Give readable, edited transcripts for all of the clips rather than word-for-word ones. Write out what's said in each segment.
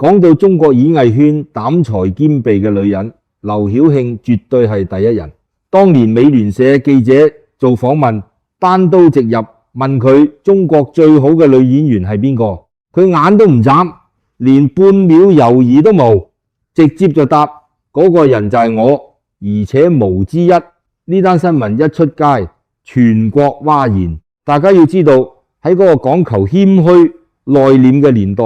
講到中國演藝圈膽才兼備嘅女人，劉曉慶絕對係第一人。當年美聯社記者做訪問，單刀直入問佢中國最好嘅女演員係邊個，佢眼都唔眨，連半秒猶豫都冇，直接就答嗰個人就係我，而且無之一。呢單新聞一出街，全國譁然。大家要知道喺嗰個講求謙虛內斂嘅年代，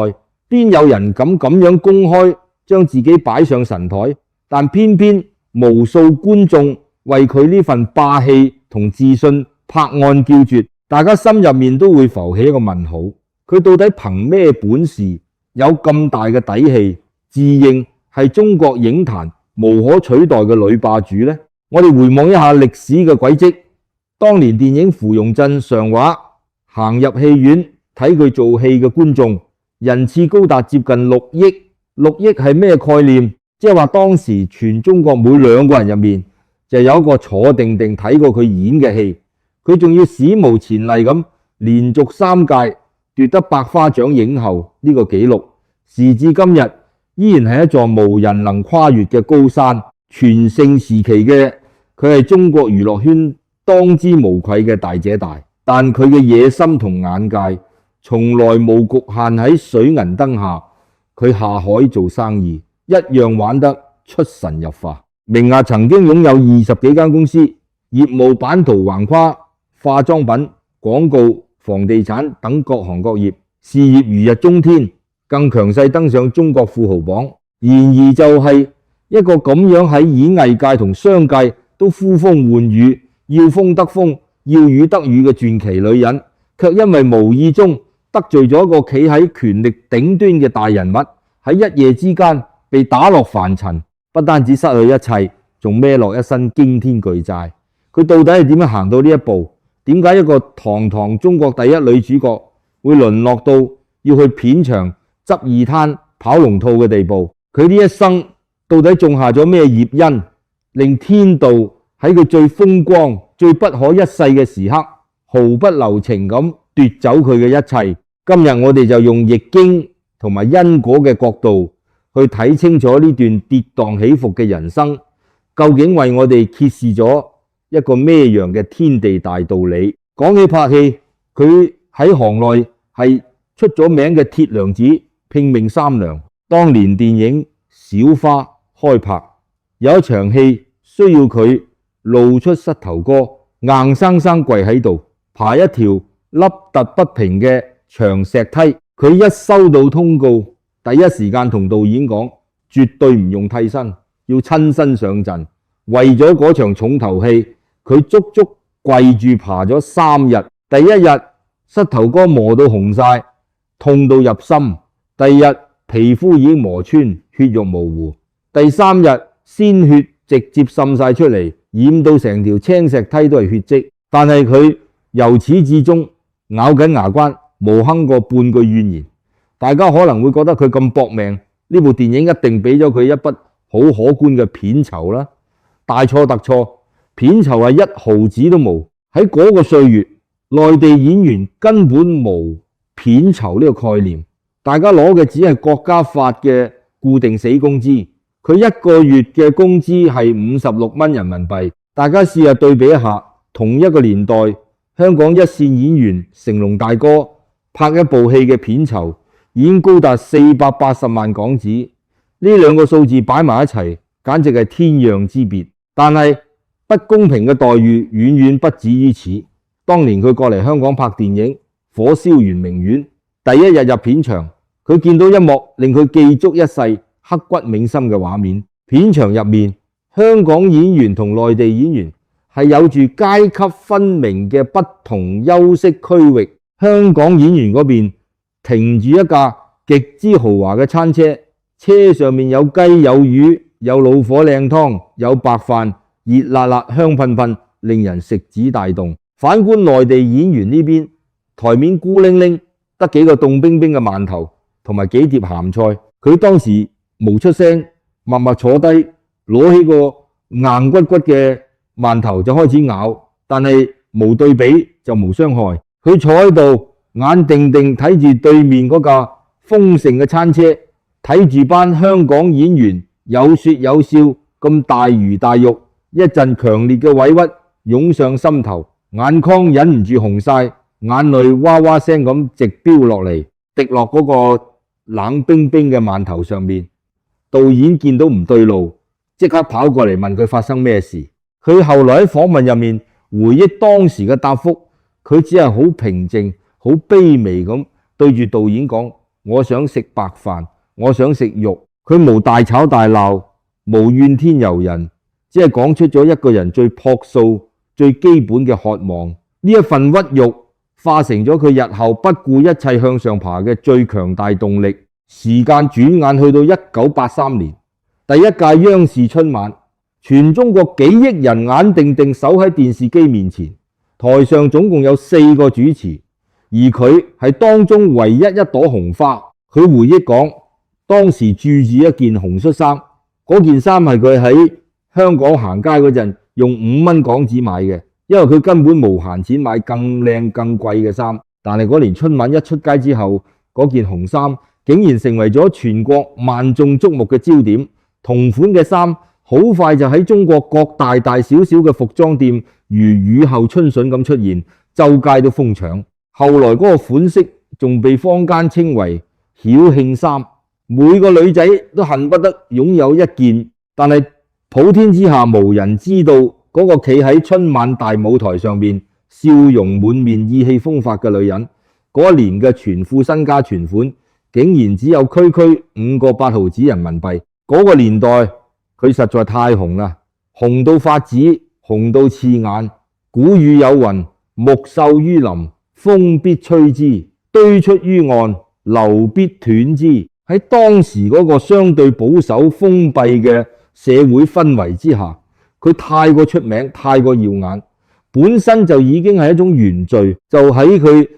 邊有人敢咁樣公開將自己擺上神台？但偏偏無數觀眾為佢呢份霸氣同自信拍案叫絕，大家心入面都會浮起一個問號。佢到底憑咩本事有咁大嘅底氣，自認係中國影壇無可取代嘅女霸主呢？我哋回望一下歷史嘅軌跡，當年電影《芙蓉鎮上畫》行入戲院睇佢做戲嘅觀眾人次高達接近6億。6億係咩概念？即係話當時全中國每2個人入面就有一個坐定定睇過佢演嘅戲，佢仲要史無前例咁連續3屆奪得百花獎影后呢個紀錄，時至今日依然係一座無人能跨越嘅高山。全盛時期嘅佢係中國娛樂圈當之無愧嘅大姐大，但佢嘅野心同眼界從來冇局限喺水銀燈下，佢下海做生意一樣玩得出神入化。名亞曾經擁有20幾間公司，業務版圖橫跨化妝品、廣告、房地產等各行各業，事業如日中天，更強勢登上中國富豪榜。然而就係一個咁樣喺演藝界同商界都呼風喚雨，要風得風，要雨得雨嘅傳奇女人，卻因為無意中得罪咗一個企喺權力頂端嘅大人物，喺一夜之間被打落凡塵，不單止失去一切，仲孭落一身驚天巨債。佢到底係點樣行到呢一步？點解一個堂堂中國第一女主角會淪落到要去片場執二攤跑龍套嘅地步？佢呢一生到底種下咗咩業因，令天道喺佢最風光、最不可一世嘅時刻，毫不留情咁奪走佢嘅一切？今日我哋就用易經同埋因果嘅角度去睇清楚呢段跌宕起伏嘅人生，究竟為我哋揭示咗一個咩樣嘅天地大道理？講起拍戲，佢喺行內係出咗名嘅鐵娘子，拼命三娘。當年電影《小花》開拍，有一場戲需要佢露出膝頭哥，硬生生跪喺度爬一條凹凸不平嘅長石梯。佢一收到通告，第一時間同導演講，絕對唔用替身，要親身上陣。為咗嗰場重頭戲，佢足足跪住爬咗3日。第一日膝頭哥磨到紅晒，痛到入心；第二日皮膚已經磨穿，血肉模糊；第3日鮮血直接滲晒出嚟，染到成條青石梯都係血跡。但係佢由始至終咬緊牙關，冇哼過半句怨言。大家可能會覺得佢咁搏命，呢部電影一定俾咗佢一筆好可觀嘅片酬啦。大錯特錯，片酬係1毫子都冇。喺嗰個歲月，內地演員根本冇片酬呢個概念，大家攞嘅只係國家發嘅固定死工資。佢1個月嘅工資係56蚊人民幣。大家試下對比一下，同一個年代，香港一線演員成龍大哥拍一部戲嘅片酬已經高達480萬港紙。呢2個數字擺埋一齊，簡直係天壤之別。但係不公平嘅待遇遠遠不止於此。當年佢過嚟香港拍電影《火燒圓明園》，第一日入片場，佢見到一幕令佢記足一世、刻骨銘心嘅畫面。片場入面，香港演員同內地演員係有住階級分明嘅不同休息區域。香港演員嗰邊停住一架極之豪華嘅餐車，車上面有雞有魚，有老火靚湯，有白飯，熱辣辣香噴噴，令人食指大動。反觀內地演員呢邊，台面孤零零，得幾個凍冰冰嘅饅頭同埋幾碟鹹菜。佢當時冇出聲，默默坐低，攞起個硬骨骨嘅饅頭就開始咬，但係無對比就無傷害。佢坐喺度，眼定定睇住對面嗰架豐盛嘅餐車，睇睇住班香港演員有說有笑咁大魚大肉，一陣強烈嘅委屈湧上心頭，眼眶忍唔住紅晒，眼淚哇哇聲咁直飆落嚟，滴落嗰個冷冰冰嘅饅頭上面。導演見到唔對路，即刻跑過嚟問佢發生咩事。佢後來喺訪問入面回憶當時嘅答覆，佢只係好平靜、好卑微咁對住導演講：我想食白飯，我想食肉。佢無大吵大鬧，無怨天尤人，只係講出咗一個人最樸素、最基本嘅渴望。呢一份屈辱化成咗佢日後不顧一切向上爬嘅最強大動力。時間轉眼去到1983年，第一屆央視春晚，全中國幾億人眼定定守喺電視機面前，台上總共有4個主持，而佢係當中唯一一朵紅花。佢回憶講，當時著住一件紅恤衫，嗰件衫係佢喺香港行街嗰陣用5蚊港紙買嘅，因為佢根本無閒錢買更靚更貴嘅衫。但係嗰年春晚一出街之後，嗰件紅衫竟然成為咗全國萬眾矚目嘅焦點。同款嘅衫好快就喺中國各大大小小嘅服裝店如雨後春筍咁出現，周街都瘋搶。後來嗰個款式仲被坊間稱為曉慶衫，每個女仔都恨不得擁有一件。但係普天之下無人知道嗰個企喺春晚大舞台上面笑容滿面、意氣風發嘅女人，嗰一年嘅全副身家存款竟然只有區區5個8毫子人民幣。嗰個年代佢實在太紅啦，紅到發紫，紅到刺眼。古語有云：木秀於林，風必吹之；堆出於岸，流必斷之。喺當時嗰個相對保守封閉嘅社會氛圍之下，佢太過出名，太過耀眼，本身就已經係一種原罪。就喺佢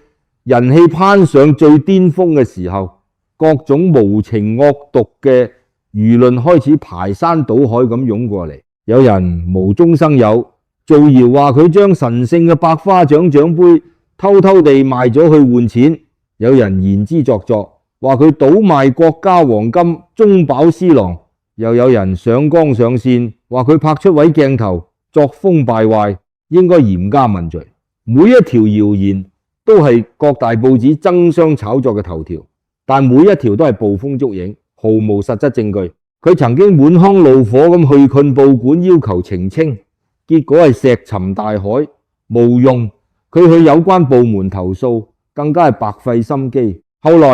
人氣攀上最巔峰嘅時候，各種無情惡毒嘅輿論開始排山倒海咁湧過嚟。有人無中生有，造謠話佢將神聖嘅百花獎獎杯偷偷地賣咗去換錢。有人言之鑿鑿，話佢倒賣國家黃金，中飽私囊。又有人上綱上線，話佢拍出位鏡頭，作風敗壞，應該嚴加問罪。每一條謠言都係各大報紙爭相炒作嘅頭條，但每一條都係捕風捉影，毫無實質證據。佢曾經滿腔怒火咁去困報館要求澄清，結果係石沉大海，無用。佢去有關部門投訴，更加係白費心機。後來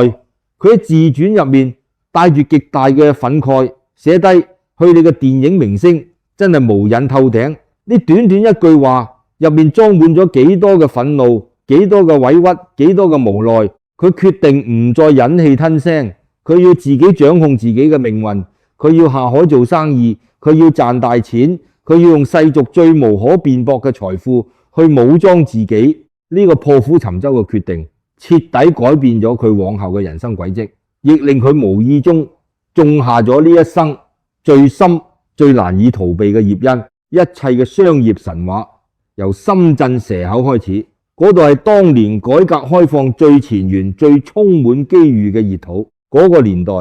佢喺自傳入面帶住極大嘅憤慨寫低，佢哋嘅電影明星真係無癮透頂。呢短短一句話入面裝滿咗幾多嘅憤怒，幾多嘅委屈，幾多嘅無奈。佢決定唔再忍氣吞聲，佢要自己掌控自己嘅命運，佢要下海做生意，佢要賺大錢，佢要用世俗最無可辯駁嘅財富去武裝自己。呢個破釜沉舟嘅決定徹底改變咗佢往後嘅人生軌跡，亦令佢無意中種下咗呢一生最深最難以逃避嘅業因。一切嘅商業神話由深圳蛇口開始，嗰度係當年改革開放最前沿、最充滿機遇嘅熱土。嗰個年代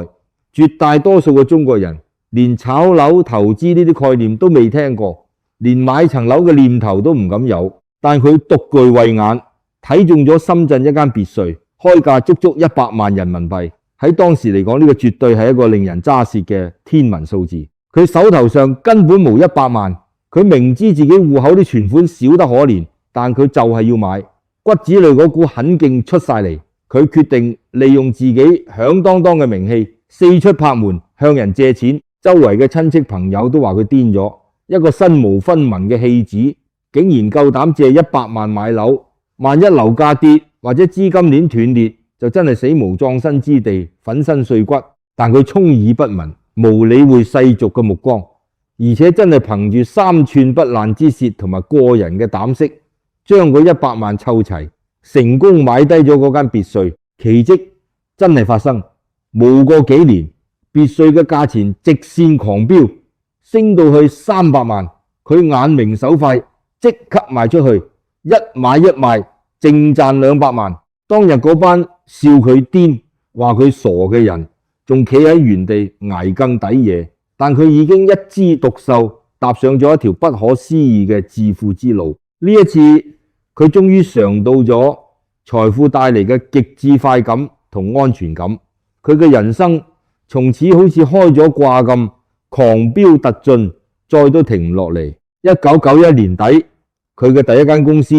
絕大多數嘅中國人連炒樓投資呢啲概念都未聽過，連買層樓嘅念頭都唔敢有。但佢獨具慧眼，睇中咗深圳一間別墅，開價足足100萬人民幣。喺當時嚟講，呢個絕對係一個令人揸舌嘅天文數字。佢手頭上根本無100萬，佢明知自己戶口啲存款少得可憐，但佢就係要買，骨子裏嗰股狠勁出晒嚟。佢決定利用自己響當當嘅名氣，四出拍門向人借錢。周圍嘅親戚朋友都話佢癲咗，一個身無分文嘅戲子竟然夠膽借100萬買樓，萬一樓價跌或者資金鏈斷裂，就真係死無葬身之地，粉身碎骨。但佢充耳不聞，無理會世俗嘅目光，而且真係憑住3寸不爛之舌同埋過人嘅膽識，將嗰100萬湊齊，成功買低咗嗰間別墅。奇蹟真係發生，冇過幾年，別墅嘅價錢直線狂飆，升到去300萬。佢眼明手快，即刻賣出去，一買一賣，淨賺200萬。當日嗰班笑佢癲、話佢傻嘅人，仲企喺原地捱更抵夜，但佢已經一枝獨秀，踏上咗一條不可思議嘅致富之路。呢一次佢終於嘗到咗財富帶嚟嘅極致快感同安全感，佢嘅人生從此好似開咗掛咁，狂飆突進，再都停唔落嚟。1991年底，佢嘅第一間公司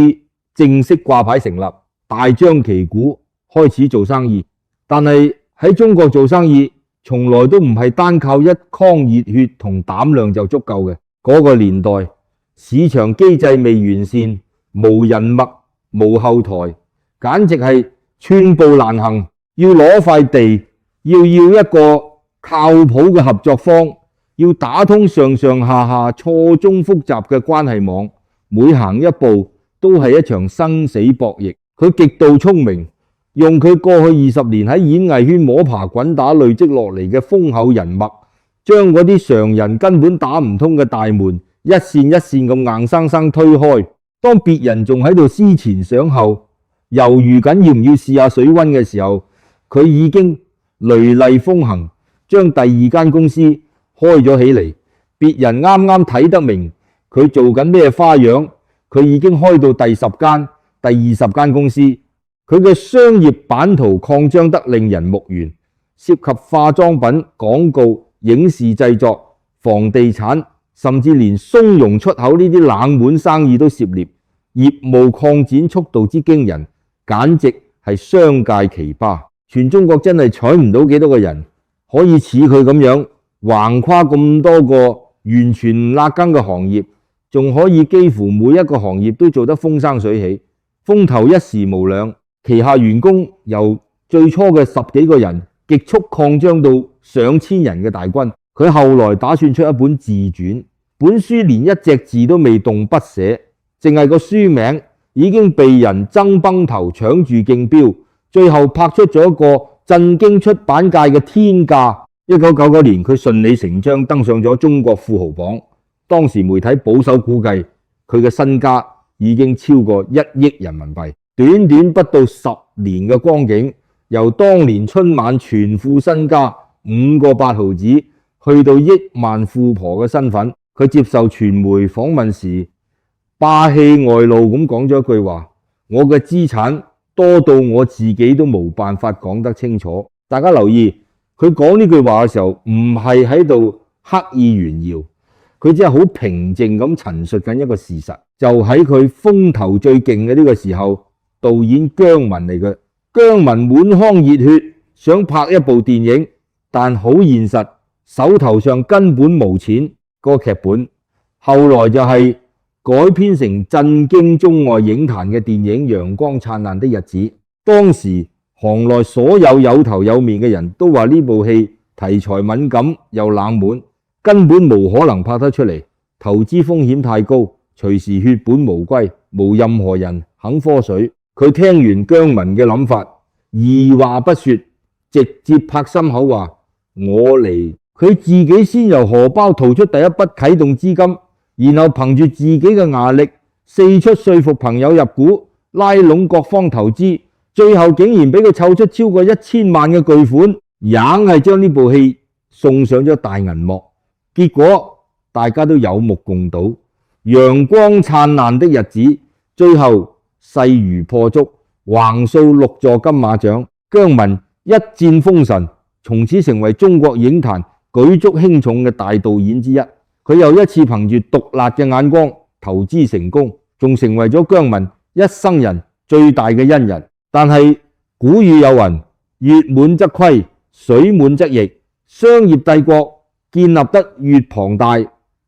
正式掛牌成立，大張旗鼓開始做生意。但係喺中國做生意，從來都唔係單靠一腔熱血同膽量就足夠嘅。嗰個年代，市場機制未完善，無人脈，無後台，簡直係寸步難行。要攞塊地，要一個靠譜嘅合作方，要打通上上下下錯綜複雜嘅關係網，每行一步都係一場生死博弈。佢極度聰明，用佢過去20年喺演藝圈摸爬滾打累積落嚟嘅豐厚人脈，將嗰啲常人根本打唔通嘅大門一扇一扇咁硬生生推開。當別人仲喺度思前想後，猶豫緊要唔要試下水溫嘅時候，佢已經雷厲風行，將第二間公司開咗起嚟。別人啱啱睇得明佢做緊咩花樣，佢已經開到第10間、第20間公司。佢嘅商業版圖擴張得令人目眩，涉及化妝品、廣告、影視製作、房地產，甚至連松茸出口呢啲冷門生意都涉獵，業務擴展速度之驚人，簡直係商界奇葩。全中國真係採唔到幾多個人可以似佢咁樣橫跨咁多個完全唔拉更嘅行業，仲可以幾乎每一個行業都做得風生水起，風頭一時無兩。旗下員工由最初嘅10幾個人極速擴張到上千人嘅大軍。佢後來打算出一本自傳，本書連一隻字都未動筆寫，淨係個書名已經被人爭崩頭搶住競標，最後拍出咗一個震驚出版界嘅天價。1999年佢順理成章登上咗中國富豪榜，當時媒體保守估計佢嘅身家已經超過1億人民幣。短短不到10年嘅光景，由當年春晚全副身家5個8毫子，去到億萬富婆嘅身份。佢接受傳媒訪問時，霸氣外露咁講咗一句話：我嘅資產多到我自己都冇辦法講得清楚。大家留意，佢講呢句話嘅時候，唔係喺度刻意炫耀，佢只係好平靜咁陳述緊一個事實。就喺佢風頭最勁嘅呢個時候，導演姜文嚟嘅。姜文滿腔熱血，想拍一部電影，但好現實，手頭上根本冇錢。個劇本後來就係改編成震驚中外影壇嘅電影《陽光燦爛的日子》。當時行內所有有頭有面嘅人都話呢部戲題材敏感又冷門，根本無可能拍得出嚟，投資風險太高，隨時血本無歸，冇任何人肯科水。佢聽完姜文嘅諗法，二話不說，直接拍心口話我嚟。佢自己先由荷包掏出第一筆啟動資金，然後憑住自己嘅牙力四出說服朋友入股，拉攏各方投資，最後竟然俾佢湊出超過1000萬嘅巨款，硬係將呢部戲送上咗大銀幕。結果大家都有目共睹，陽光燦爛的日子最後勢如破竹，橫掃6座金馬獎。姜文一戰封神，從此成為中國影壇舉足輕重嘅大導演之一。佢又一次憑住毒辣嘅眼光投資成功，仲成為咗姜文一生人最大嘅恩人。但係古語有云：月滿則虧，水滿則溢。商業帝國建立得越龐大，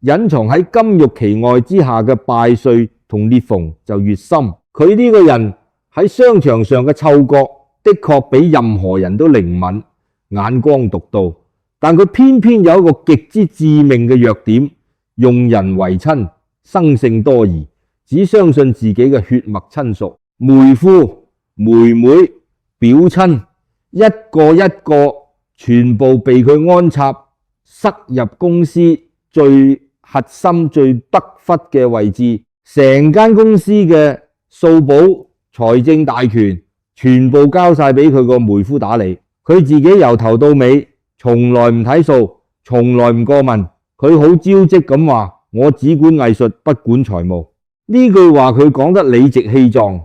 隱藏喺金玉其外之下嘅敗絮同裂縫就越深。佢呢個人喺商場上嘅嗅覺的確比任何人都靈敏，眼光獨到，但佢偏偏有一個極之致命嘅弱點，用人為親，生性多疑，只相信自己嘅血脈親屬，妹夫、妹妹、表親，一個一個全部被佢安插塞入公司最核心、最不忽嘅位置，成間公司嘅數保、財政大權全部交晒俾佢個妹夫打理，佢自己由頭到尾從來唔睇數，從來唔過問。佢好招積咁話：我只管藝術，不管財務。呢句話佢講得理直氣壯，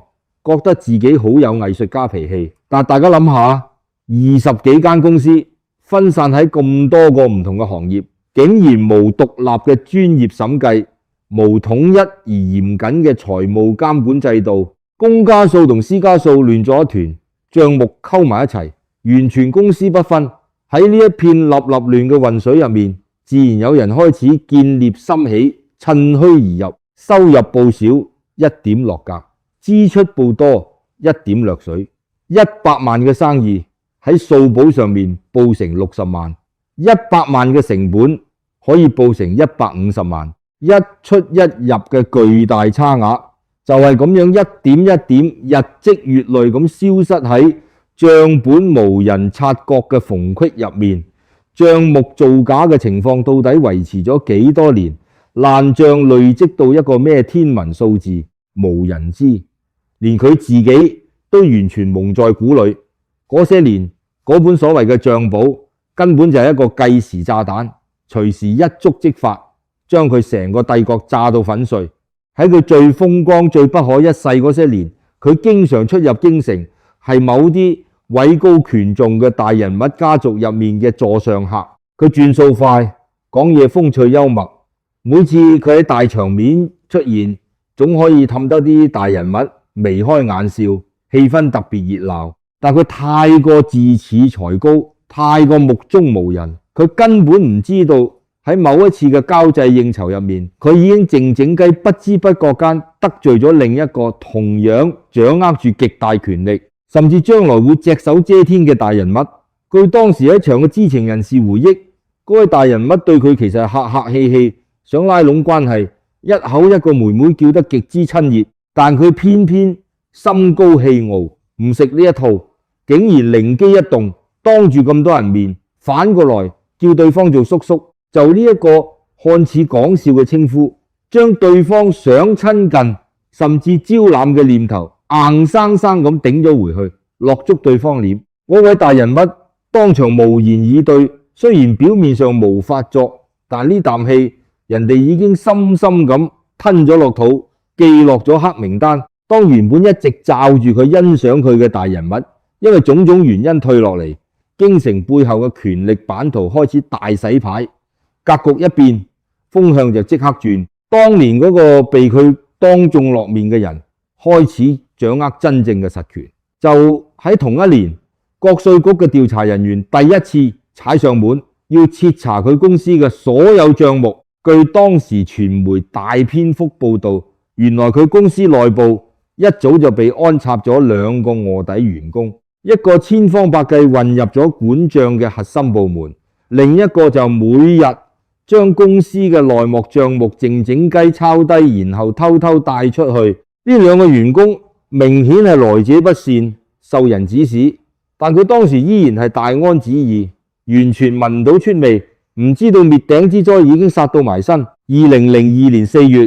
覺得自己好有藝術家脾氣。但大家諗下，20幾間公司分散喺咁多個唔同嘅行業，竟然無獨立嘅專業審計，無統一而嚴謹嘅財務監管制度，公家數同私家數亂咗一團，賬目溝埋一齊，完全公私不分。喺呢一片立立亂嘅混水入面，自然有人開始見獵心起，趁虛而入，收入報少一點落格，支出報多一點略水。100萬嘅生意喺數簿上面報成60萬，100萬嘅成本可以報成150萬，一出一入嘅巨大差額就係咁樣一點一點日積月累咁消失喺賬本無人察覺嘅縫隙入面。賬目造假嘅情況到底維持咗幾多年？爛賬累積到一個咩天文數字，無人知，連佢自己都完全蒙在鼓裏。嗰些年嗰本所謂嘅賬簿根本就係一個計時炸彈，隨時一觸即發，將佢成個帝國炸到粉碎。喺佢最風光最不可一世嗰些年，佢經常出入京城，係某啲位高權重嘅大人物家族入面嘅座上客。佢轉數快，講嘢風趣幽默，每次佢喺大場面出現，總可以氹得啲大人物眉開眼笑，氣氛特別熱鬧。但佢太過自恃才高，太過目中無人，佢根本唔知道喺某一次嘅交際應酬入面，佢已經靜靜雞不知不覺間得罪咗另一個同樣掌握住極大權力，甚至將來會隻手遮天嘅大人物。據當時一場嘅知情人士回憶，嗰位大人物對佢其實係客客氣氣，想拉攏關係，一口一個妹妹叫得極之親熱，但佢偏偏心高氣傲，唔食呢一套，竟然靈機一動，當住咁多人面反過來叫對方做叔叔。就呢一個看似講笑嘅稱呼，將對方想親近甚至招攬嘅念頭硬生生咁頂咗回去，落足對方臉。嗰位大人物當場無言以對，雖然表面上無法作，但呢啖氣人哋已經深深咁吞咗落肚，記落咗黑名單。當原本一直罩住佢欣賞佢嘅大人物，因為種種原因退落嚟，京城背後嘅權力版圖開始大洗牌，格局一變，風向就即刻轉。當年嗰個被佢當眾落面嘅人開始掌握真正嘅實權。就喺同一年，國稅局嘅調查人員第一次踩上門，要徹查佢公司嘅所有賬目。據當時傳媒大篇幅報道，原來佢公司內部一早就被安插咗2個臥底員工，一個千方百計混入咗管賬嘅核心部門，另一個就每日將公司嘅內幕賬目靜靜雞抄低，然後偷偷帶出去。呢2個員工明顯係來者不善，受人指使，但佢當時依然係大安旨意，完全聞唔到出味，唔知道滅頂之災已經殺到埋身。2002年4月，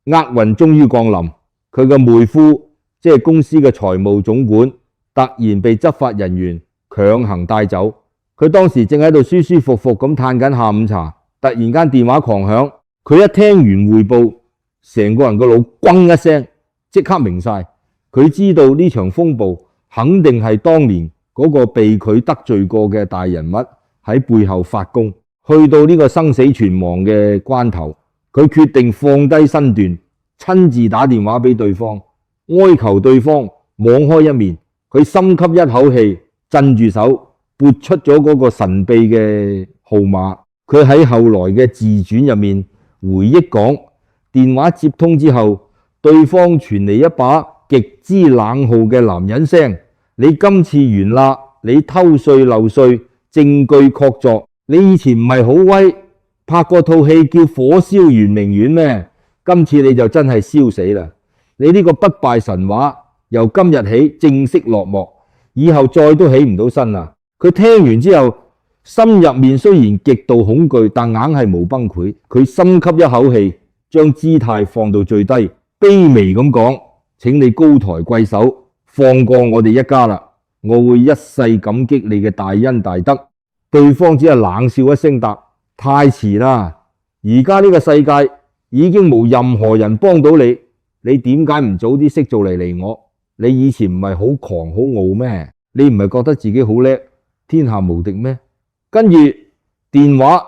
厄運終於降臨，佢嘅妹夫即係公司嘅財務總管突然被執法人員強行帶走。佢當時正喺度舒舒服服咁嘆緊下午茶，突然間電話狂響，佢一聽完匯報，成個人個腦轟一聲，即刻明晒。佢知道呢場風暴肯定係當年嗰個被佢得罪過嘅大人物喺背後發功。去到呢個生死存亡嘅關頭，佢決定放低身段，親自打電話俾對方，哀求對方網開一面。佢深吸一口氣，震住手撥出咗嗰個神秘嘅號碼。佢喺後來嘅自傳入面回憶講，電話接通之後，對方傳嚟一把極之冷酷嘅男人聲：你今次完啦，你偷稅漏稅，證據確鑿。你以前唔係好威，拍過套戲叫《火燒圓明園》咩？今次你就真係燒死啦！你呢個不敗神話由今日起正式落幕，以後再都起唔到身啦。佢聽完之後，心入面雖然極度恐懼，但硬係冇崩潰。佢深吸一口氣，將姿態放到最低，卑微咁講：請你高抬貴手，放過我哋一家啦！我會一世感激你嘅大恩大德。對方只係冷笑一聲答：太遲啦！而家呢個世界已經冇任何人幫到你，你點解唔早啲識做嚟我？你以前唔係好狂好傲咩？你唔係覺得自己好叻，天下無敵咩？跟住電話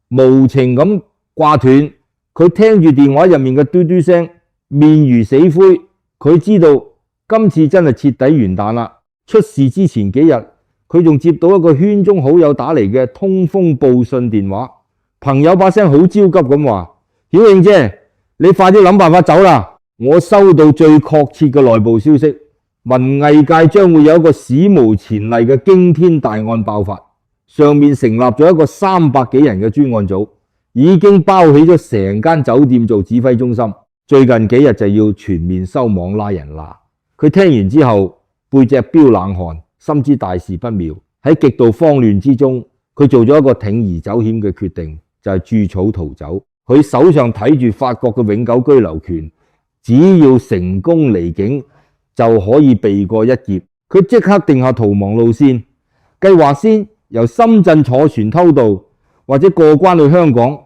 無情咁掛斷，佢聽住電話入面嘅嘟嘟聲，面如死灰。佢知道今次真係徹底完蛋啦！出事之前幾日，佢仲接到一個圈中好友打嚟嘅通風報信電話，朋友把聲好焦急咁話：曉慶姐，你快啲諗辦法走啦！我收到最確切嘅內部消息，文藝界將會有一個史無前例嘅驚天大案爆發，上面成立咗一個300幾人嘅專案組，已經包起咗成間酒店做指揮中心。最近幾日就要全面收網拉人啦。佢聽完之後背脊飆冷汗，深知大事不妙。喺極度慌亂之中，佢做咗一個鋌而走險嘅決定，就係築草逃走。佢手上睇住法國嘅永久居留權，只要成功離境就可以避過一劫。佢即刻定下逃亡路線，計劃先由深圳坐船偷渡，或者過關去香港，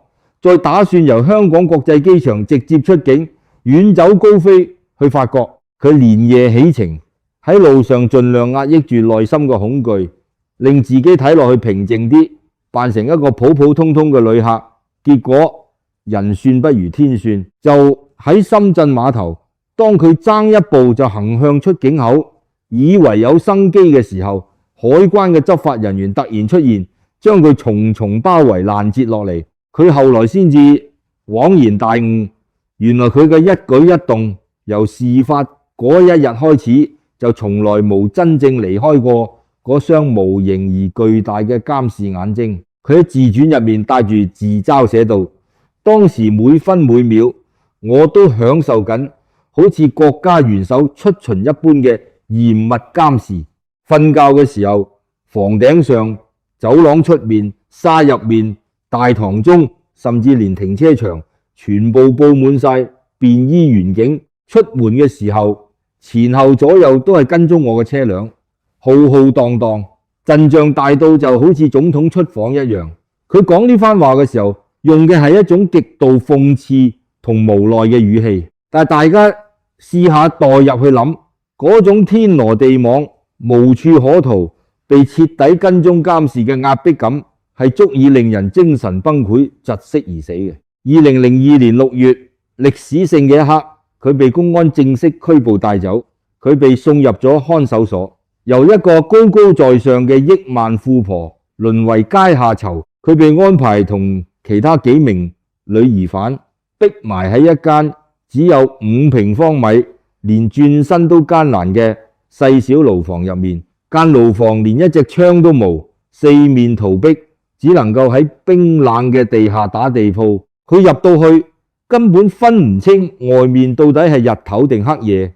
再打算由香港國際機場直接出境，遠走高飛去法國。佢連夜起程，喺路上盡量壓抑住內心嘅恐懼，令自己睇落去平靜啲，扮成一個普普通通嘅旅客。結果人算不如天算，就喺深圳碼頭，當佢爭一步就行向出境口，以為有生機嘅時候，海關嘅執法人員突然出現，將佢重重包圍攔截落嚟。佢後來先至恍然大悟，原來佢嘅一舉一動由事發嗰一日開始，就從來冇真正離開過嗰雙無形而巨大嘅監視眼睛。佢喺自傳入面帶住自嘲寫道：當時每分每秒我都享受緊好似國家元首出巡一般嘅嚴密監視。瞓覺嘅時候，房頂上、走廊出面、沙入面、大堂中，甚至連停車場全部佈滿晒便衣員警。出門嘅時候，前後左右都係跟蹤我嘅車輛，浩浩蕩蕩，陣仗大到就好似總統出訪一樣。佢講呢番話嘅時候，用嘅係一種極度諷刺同無奈嘅語氣。但係大家試下代入去諗，嗰種天羅地網、無處可逃、被徹底跟蹤監視嘅壓迫感，係足以令人精神崩潰、窒息而死嘅。2002年6月，歷史性嘅一刻，佢被公安正式拘捕帶走，佢被送入咗看守所，由一個高高在上嘅億萬富婆淪為階下囚。佢被安排同其他幾名女疑犯逼埋喺一間只有5平方米，連轉身都艱難嘅細小牢房入面。間牢房連一隻窗都冇，四面逃逼，只能夠喺冰冷嘅地下打地鋪。佢入到去根本分唔清外面到底係日頭定黑夜，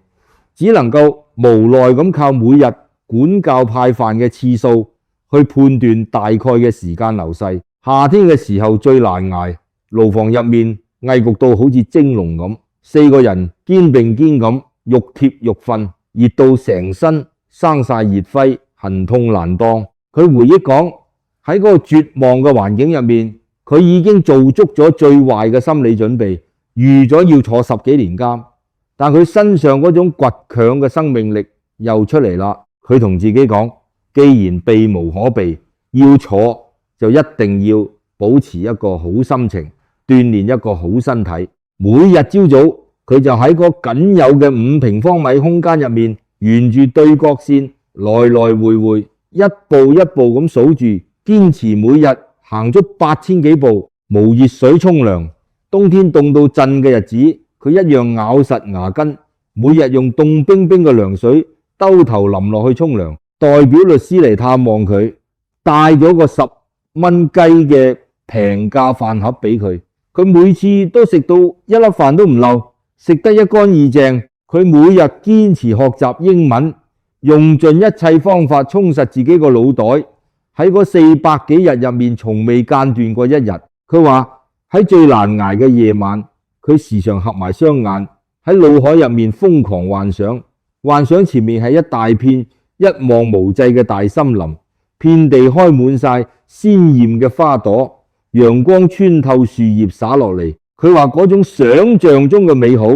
只能夠無奈咁靠每日管教派飯嘅次數去判斷大概嘅時間流逝。夏天嘅時候最難捱，牢房入面翳焗到好似蒸籠咁，4個人肩並肩咁肉貼肉瞓，熱到成身生晒熱輝，痕痛難當。佢回憶講，喺嗰個絕望嘅環境入面，佢已經做足咗最壞嘅心理準備，預咗要坐10幾年監，但佢身上嗰種倔強嘅生命力又出嚟啦。佢同自己講，既然避無可避，要坐就一定要保持一個好心情，鍛煉一個好身體。每日朝早佢就喺個僅有嘅5平方米空間入面，沿住對角線來來回回，一步一步咁數住，堅持每日行足8000幾步，無熱水沖涼。冬天凍到震嘅日子，佢一樣咬實牙根，每日用凍冰冰嘅涼水兜頭淋落去沖涼。代表律師嚟探望佢，帶咗個10蚊雞嘅平價飯盒俾佢，佢每次都食到一粒飯都唔漏，食得一乾二淨。佢每日堅持學習英文，用盡一切方法充實自己個腦袋。喺嗰400幾日入面，從未間斷過一日。佢話喺最難捱嘅夜晚，佢時常合埋雙眼，喺腦海入面瘋狂幻想，幻想前面係一大片一望無際嘅大森林，遍地開滿晒鮮豔嘅花朵，陽光穿透樹葉灑落嚟。佢話嗰種想象中嘅美好，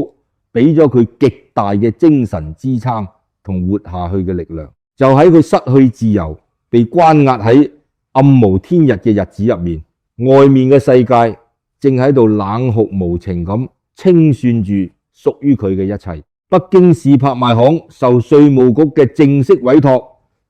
俾咗佢極大嘅精神支撐同活下去嘅力量。就喺佢失去自由，被關押喺暗無天日嘅日子入面，外面嘅世界正喺度冷酷無情咁清算住屬於佢嘅一切。北京市拍賣行受稅務局嘅正式委託，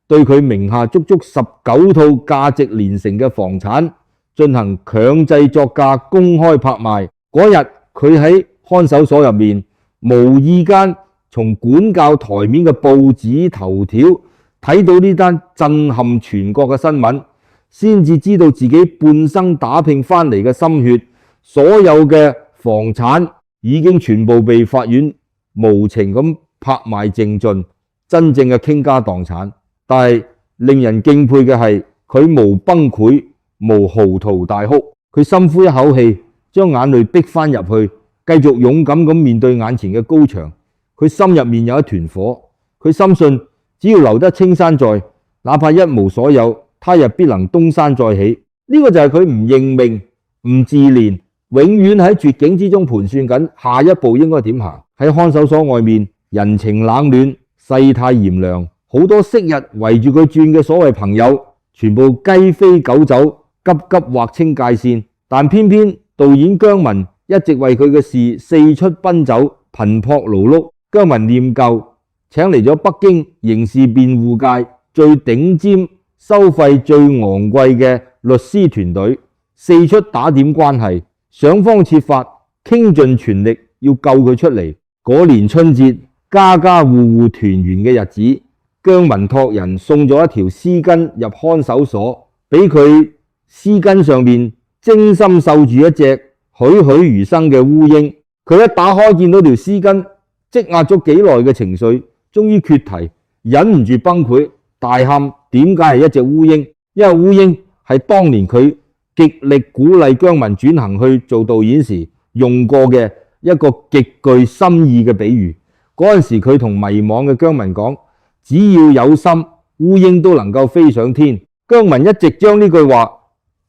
對佢名下足足19套價值連城嘅房產進行強制作價公開拍賣。嗰日佢喺看守所入面，無意間從管教台面嘅報紙頭條睇到呢單震撼全國嘅新聞，先至知道自己半生打拼翻嚟嘅心血，所有嘅房產已經全部被法院無情咁拍賣淨盡，真正嘅傾家蕩產。但係令人敬佩嘅係，佢無崩潰，無嚎啕大哭，佢深呼一口氣，將眼淚逼翻入去，繼續勇敢咁面對眼前嘅高牆。佢心入面有一團火，佢深信只要留得青山在，哪怕一無所有，他日必能東山再起。呢個就係佢唔認命、唔自憐，永遠喺絕境之中盤算緊下一步應該點行。喺看守所外面，人情冷暖，世態炎涼，好多昔日圍住佢轉嘅所謂朋友，全部雞飛狗走，急急劃清界線。但偏偏導演姜文一直為佢嘅事四出奔走，頻撲勞碌。姜文念舊，請嚟咗北京刑事辯護界最頂尖、收費最昂貴嘅律師團隊，四出打點關係，想方設法，傾盡全力要救佢出嚟。嗰年春節，家家戶戶團圓嘅日子，姜文託人送咗一條絲巾入看守所，俾佢絲巾上面精心繡住一隻栩栩如生嘅烏蠅。佢一打開見到條絲巾，積壓咗幾耐嘅情緒終於決堤，忍唔住崩潰，大喊點解係一隻烏蠅？因為烏蠅係當年佢極力鼓勵姜文轉行去做導演時用過嘅一個極具深意嘅比喻。嗰陣時佢同迷惘嘅姜文講，只要有心，烏蠅都能夠飛上天。姜文一直將呢句話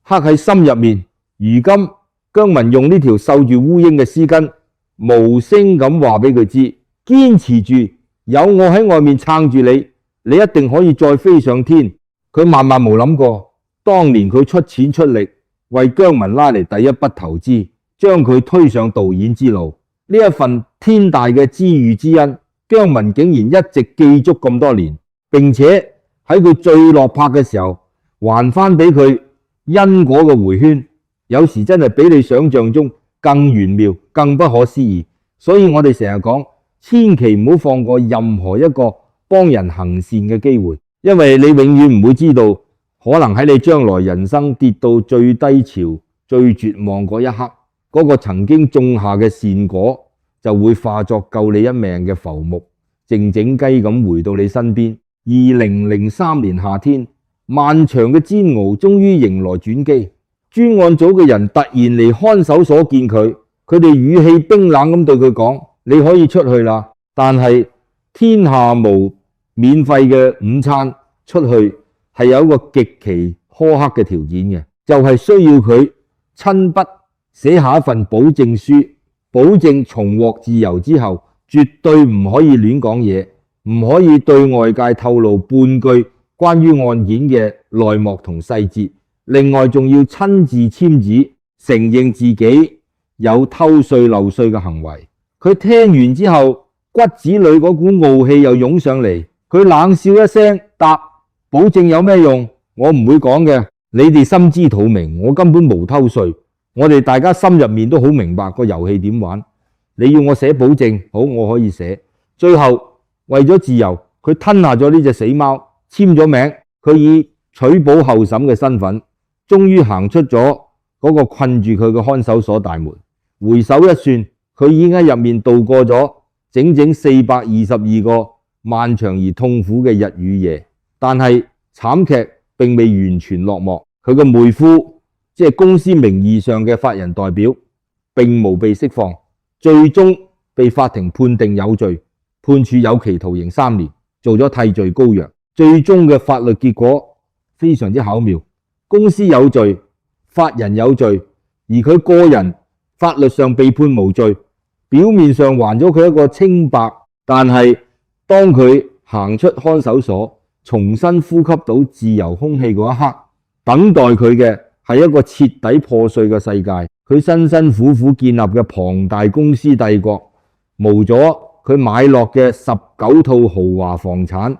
刻喺心入面。如今姜文用呢條繡住烏蠅嘅絲巾，無聲咁話俾佢知，堅持住，有我喺外面撐住你，你一定可以再飛上天。佢萬萬冇諗過，當年佢出錢出力為姜文拉嚟第一筆投資，將佢推上導演之路。呢一份天大嘅知遇之恩，姜文竟然一直記足咁多年，並且喺佢最落魄嘅時候還翻俾佢因果嘅回圈，有時真係比你想象中更玄妙、更不可思議。所以我哋成日講，千祈唔好放過任何一個幫人行善嘅機會，因為你永遠唔會知道，可能喺你將來人生跌到最低潮、最絕望嗰一刻，嗰個曾經種下嘅善果就會化作救你一命嘅浮木，靜靜雞咁回到你身邊。2003年夏天，漫長嘅煎熬終於迎來轉機。專案組嘅人突然嚟看守所見佢，佢哋語氣冰冷咁對佢講：你可以出去啦，但係天下無免費嘅午餐，出去係有一個極其苛刻嘅條件嘅，就係需要佢親筆寫下一份保證書，保證重獲自由之後，絕對唔可以亂講嘢，唔可以對外界透露半句關於案件嘅內幕同細節。另外仲要親自簽字，承認自己有偷稅漏稅嘅行為。佢聽完之後，骨子裏嗰股傲氣又湧上嚟，佢冷笑一聲，答：保證有咩用？我唔會講嘅，你哋心知肚明，我根本冇偷稅。我哋大家心入面都好明白個遊戲點玩。你要我寫保證，好，我可以寫。最後為咗自由，佢吞下咗呢隻死貓，簽咗名。佢以取保候審嘅身份，終於行出咗嗰個困住佢嘅看守所大門。回首一算，佢已經喺入面度過咗整整422個漫長而痛苦嘅日與夜。但係慘劇並未完全落幕，佢嘅妹夫，即係公司名義上嘅法人代表，並無被釋放，最終被法庭判定有罪，判處有期徒刑3年，做咗替罪羔羊。最終嘅法律結果非常之巧妙，公司有罪，法人有罪，而佢個人法律上被判無罪，表面上還咗佢一個清白，但係當佢行出看守所，重新呼吸到自由空氣嗰一刻，等待佢嘅係一個徹底破碎嘅世界。佢辛辛苦苦建立嘅龐大公司帝國，冇咗佢買落嘅19套豪華房產，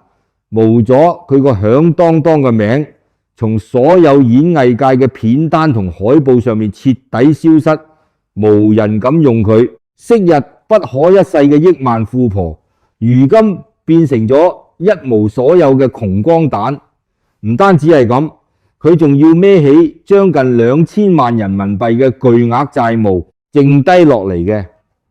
冇咗佢個響當當嘅名，從所有演藝界嘅片單同海報上面徹底消失，無人敢用佢。昔日不可一世嘅億萬富婆，如今變成咗一無所有嘅窮光蛋。唔單止係咁，佢仲要孭起將近2000萬人民幣嘅巨額債務，剩低落嚟嘅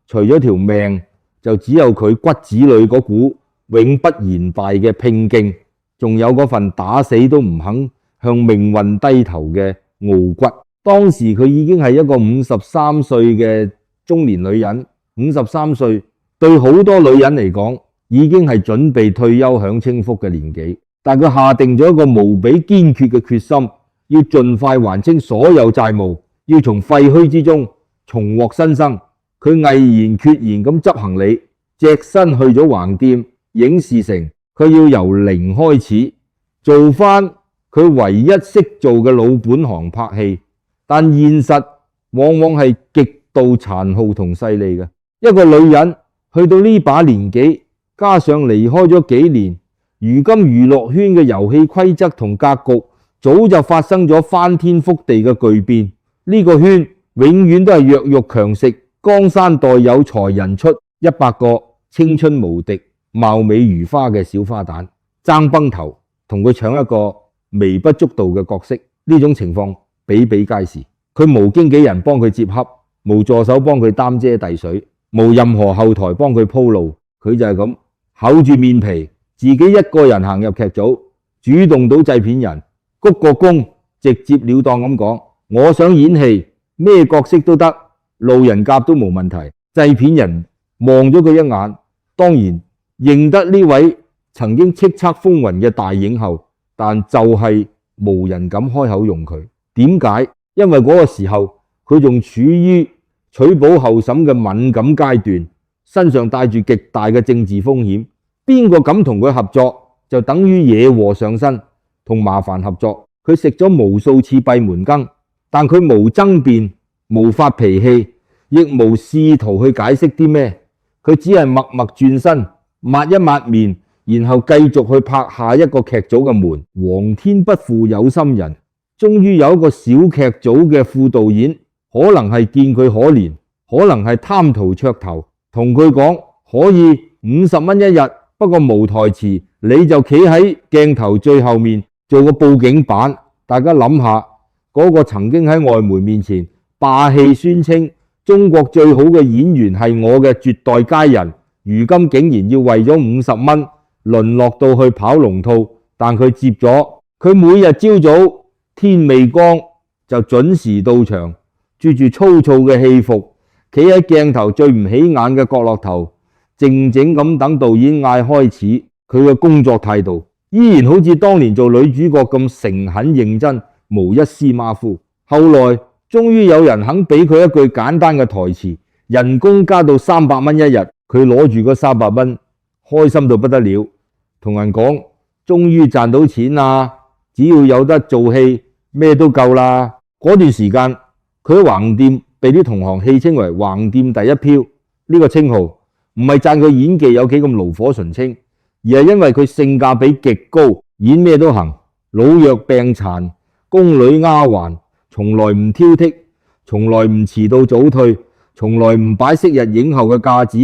除咗條命，就只有佢骨子裏嗰股永不言敗嘅拼勁，仲有嗰份打死都唔肯向命運低頭嘅傲骨。當時佢已經係一個53歲嘅中年女人，53歲對好多女人嚟講已經係準備退休享清福嘅年紀，但佢下定咗一個無比堅決嘅決心，要盡快還清所有債務，要從廢墟之中重獲新生。佢毅然決然咁執行李，隻身去咗橫店影視城，佢要由零開始做翻佢唯一識做嘅老本行拍戲，但現實往往係極度殘酷同勢利嘅。一個女人去到呢把年紀，加上離開咗幾年，如今娛樂圈嘅遊戲規則同格局早就發生咗翻天覆地嘅巨變。呢個圈永遠都係弱肉強食，江山代有才人出，100個青春無敵、貌美如花嘅小花旦爭崩頭，同佢搶一個微不足道嘅角色。呢種情況比比皆是。佢無經紀人幫佢接洽，無助手幫佢擔遮遞水，無任何後台幫佢鋪路，佢就係咁厚住面皮，自己一個人行入劇組，主動到製片人鞠個躬，直接了當咁講：我想演戲，咩角色都得，路人甲都冇問題。製片人望咗佢一眼，當然認得呢位曾經叱咤風雲嘅大影后，但就係無人敢開口用佢。點解？因為嗰個時候佢仲處於取保候審嘅敏感階段，身上帶住極大嘅政治風險，邊個敢同佢合作就等於惹禍上身，同麻煩合作。佢食咗無數次閉門羹，但佢無爭辯，無發脾氣，亦無試圖去解釋啲咩，佢只係默默轉身，抹一抹面，然後繼續去拍下一個劇組嘅門。皇天不負有心人，終於有一個小劇組嘅副導演，可能係見佢可憐，可能係貪圖噱頭，同佢講可以50蚊一日，不過無台詞，你就企喺鏡頭最後面做個報警版。大家諗下，嗰個曾經喺外媒面前霸氣宣稱中國最好嘅演員係我嘅絕代佳人，如今竟然要為咗50蚊淪落到去跑龍套。但佢接咗，佢每日朝早天未光就準時到場，着住粗糙嘅戲服，企喺鏡頭最唔起眼嘅角落頭，靜靜咁等導演嗌開始。佢嘅工作態度依然好似當年做女主角咁誠懇認真，無一絲馬虎。後來終於有人肯俾佢一句簡單嘅台詞，人工加到300蚊一日，佢攞住嗰300蚊開心到不得了，同人講終於賺到錢啦，只要有得做戲咩都夠啦。嗰段時間佢喺橫店被啲同行戲稱為橫店第一飄，呢個稱號唔係讚佢演技有幾咁爐火純青，而係因為佢性價比極高，演咩都行，老弱病殘、宮女丫鬟，從來唔挑剔，從來唔遲到早退，從來唔擺昔日影后嘅架子。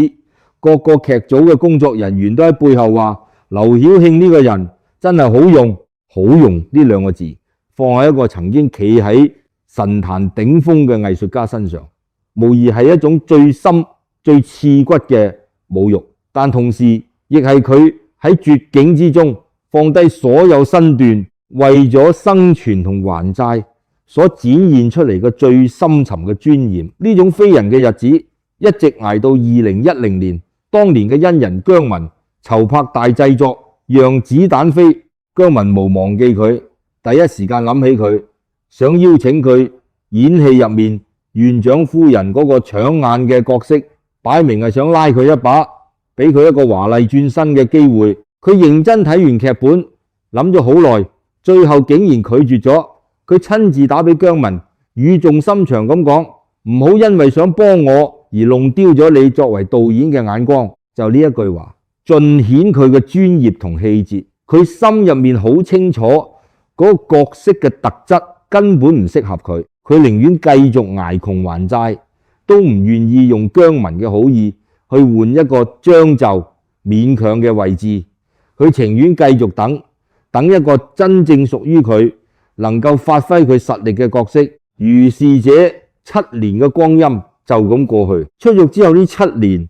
各個劇組嘅工作人員都喺背後話劉曉慶呢個人真係好用。好用呢2個字放喺一個曾經企喺神壇頂峰嘅藝術家身上，無疑係一種最深最刺骨嘅侮辱，但同時亦係佢喺絕境之中放低所有身段，為咗生存同還債所展現出嚟嘅最深沉嘅尊嚴。呢種非人嘅日子一直捱到2010年，當年嘅恩人姜文籌拍大製作《讓子彈飛》，姜文無忘記佢，第一時間諗起佢，想邀請佢演戲入面縣長夫人嗰個搶眼嘅角色，擺明係想拉佢一把，俾佢一個華麗轉身嘅機會。佢認真睇完劇本，諗咗好耐，最後竟然拒絕咗。佢親自打俾姜文，語重心長咁講：唔好因為想幫我而弄丟咗你作為導演嘅眼光。就呢一句話，盡顯佢嘅專業同氣節。佢心入面好清楚嗰個角色嘅特質根本唔適合佢，佢寧願繼續捱窮還債，都唔願意用姜文嘅好意去換一個將就勉強嘅位置。佢情願繼續等一個真正屬於佢能夠發揮佢實力嘅角色。如是者7年嘅光陰就咁過去。出獄之後呢7年，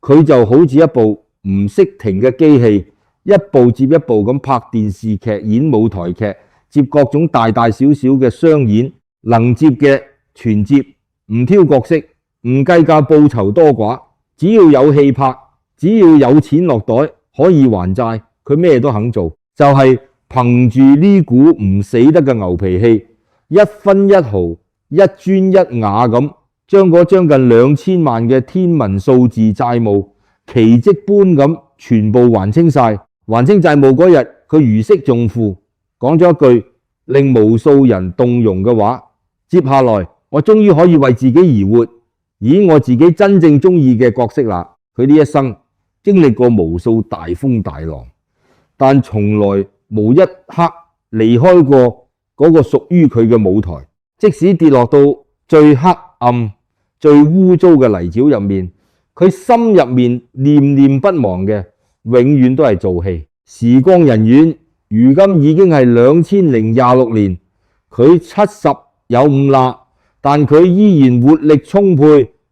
佢就好似一部唔識停嘅機器，一部接一部咁拍電視劇、演舞台劇，接各種大大小小嘅商演，能接嘅全接，唔挑角色，唔計較報酬多寡，只要有戲拍，只要有錢落袋可以還債，佢咩都肯做。就係憑住呢股唔死得嘅牛脾氣，一分一毫、一磚一瓦咁，將嗰將近2000萬嘅天文數字債務奇蹟般咁全部還清晒。還清債務嗰日，佢如釋重負，講咗一句令無數人動容嘅話：接下來我終於可以為自己而活，演我自己真正中意嘅角色啦。佢呢一生經歷過無數大風大浪，但從來無一刻離開過嗰個屬於佢嘅舞台。即使跌落到最黑暗、最污糟嘅泥沼入面，佢心入面念念不忘嘅永遠都係做戲。時光荏苒，如今已經係2026年，佢75啦，但佢依然活力充沛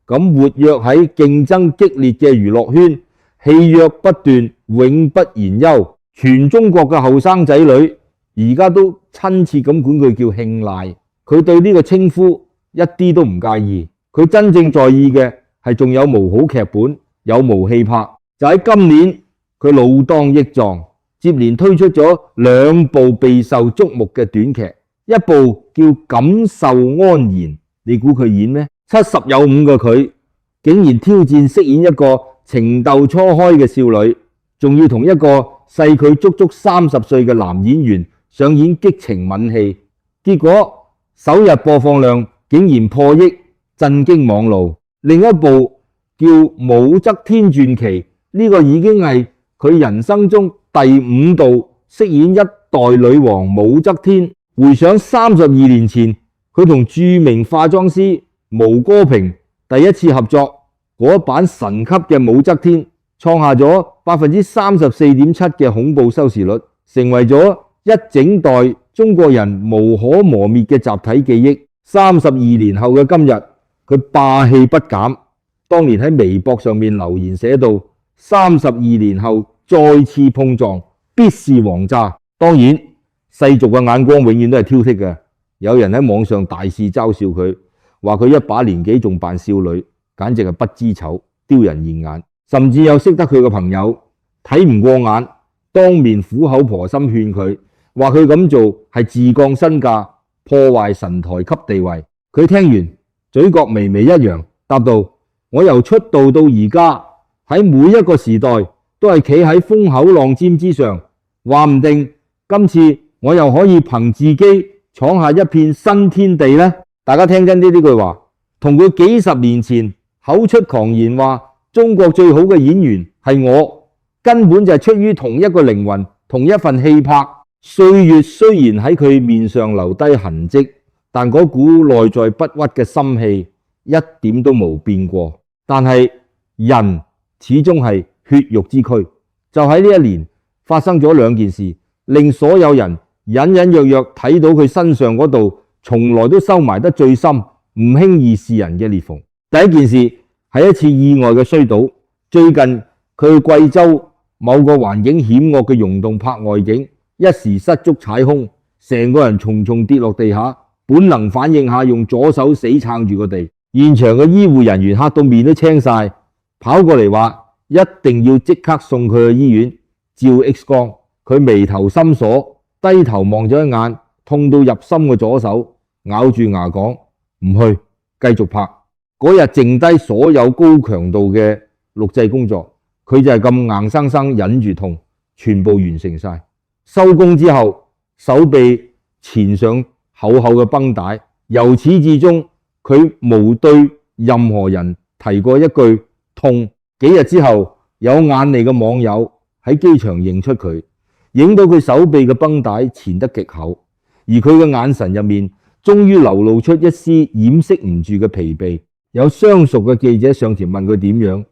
咁活躍喺競爭激烈嘅娛樂圈，戲約不斷，永不言休。全中國嘅後生仔女而家都親切咁管佢叫慶賴，佢對呢個稱呼一啲都唔介意。佢真正在意嘅係仲有無好劇本，有無戲拍。就喺今年，佢老當益壯，接連推出咗2部備受矚目嘅短劇，一部叫《感受安然》，你估佢演咩？70有5嘅佢竟然挑戰飾演一個情竇初開嘅少女，仲要同一個細佢足足30歲嘅男演員上演激情吻戲，結果首日播放量竟然破億，震驚網路。另一部叫《武則天傳奇》，呢個已經係佢人生中第5度飾演一代女王武則天。回想32年前，佢同著名化妝師毛戈平第一次合作嗰版神級嘅武則天，創下咗 34.7% 嘅恐怖收視率，成為咗一整代中國人無可磨滅嘅集體記憶。32年後嘅今日，佢霸氣不減。當年喺微博上面留言寫到：32年後再次碰撞，必是王炸。當然，世俗嘅眼光永遠都係挑剔嘅。有人喺網上大肆嘲笑佢，話佢一把年紀仲扮少女，簡直係不知醜，丟人現眼。甚至有識得佢嘅朋友睇唔過眼，當面苦口婆心勸佢，話佢咁做係自降身價，破壞神台級地位。佢聽完嘴角微微一揚，答道：我由出道到而家，喺每一個時代都係企喺風口浪尖之上，話唔定今次我又可以憑自己闖下一片新天地呢。大家聽真啲呢句話，同佢幾十年前口出狂言話中國最好嘅演員係我，根本就係出於同一個靈魂，同一份氣魄。歲月雖然喺佢面上留低痕跡，但嗰股內在不屈嘅心氣一點都冇變過。但係人始終係血肉之軀，就喺呢一年發生咗2件事，令所有人隱隱約約睇到佢身上嗰度從來都收埋得最深、唔輕易示人嘅裂縫。第一件事係一次意外嘅衰倒。最近佢去貴州某個環境險惡嘅溶洞拍外景，一時失足踩空，成個人重重跌落地下，本能反應下用左手死撐住個地。現場嘅醫護人員嚇到面都青晒，跑過嚟話一定要即刻送佢去醫院照 X 光。佢眉頭深鎖，低頭望咗一眼痛到入心嘅左手，咬住牙講唔去，繼續拍。嗰日剩低所有高強度嘅錄製工作，佢就係咁硬生生忍住痛，全部完成晒。收工之後，手臂纏上厚厚嘅繃帶，由始至終佢冇對任何人提過一句痛。幾日之後，有眼利嘅網友喺機場認出佢，影到佢手臂嘅繃帶纏得極厚，而佢嘅眼神入面終於流露出一絲掩飾唔住嘅疲憊。有相熟嘅記者上前問佢點樣，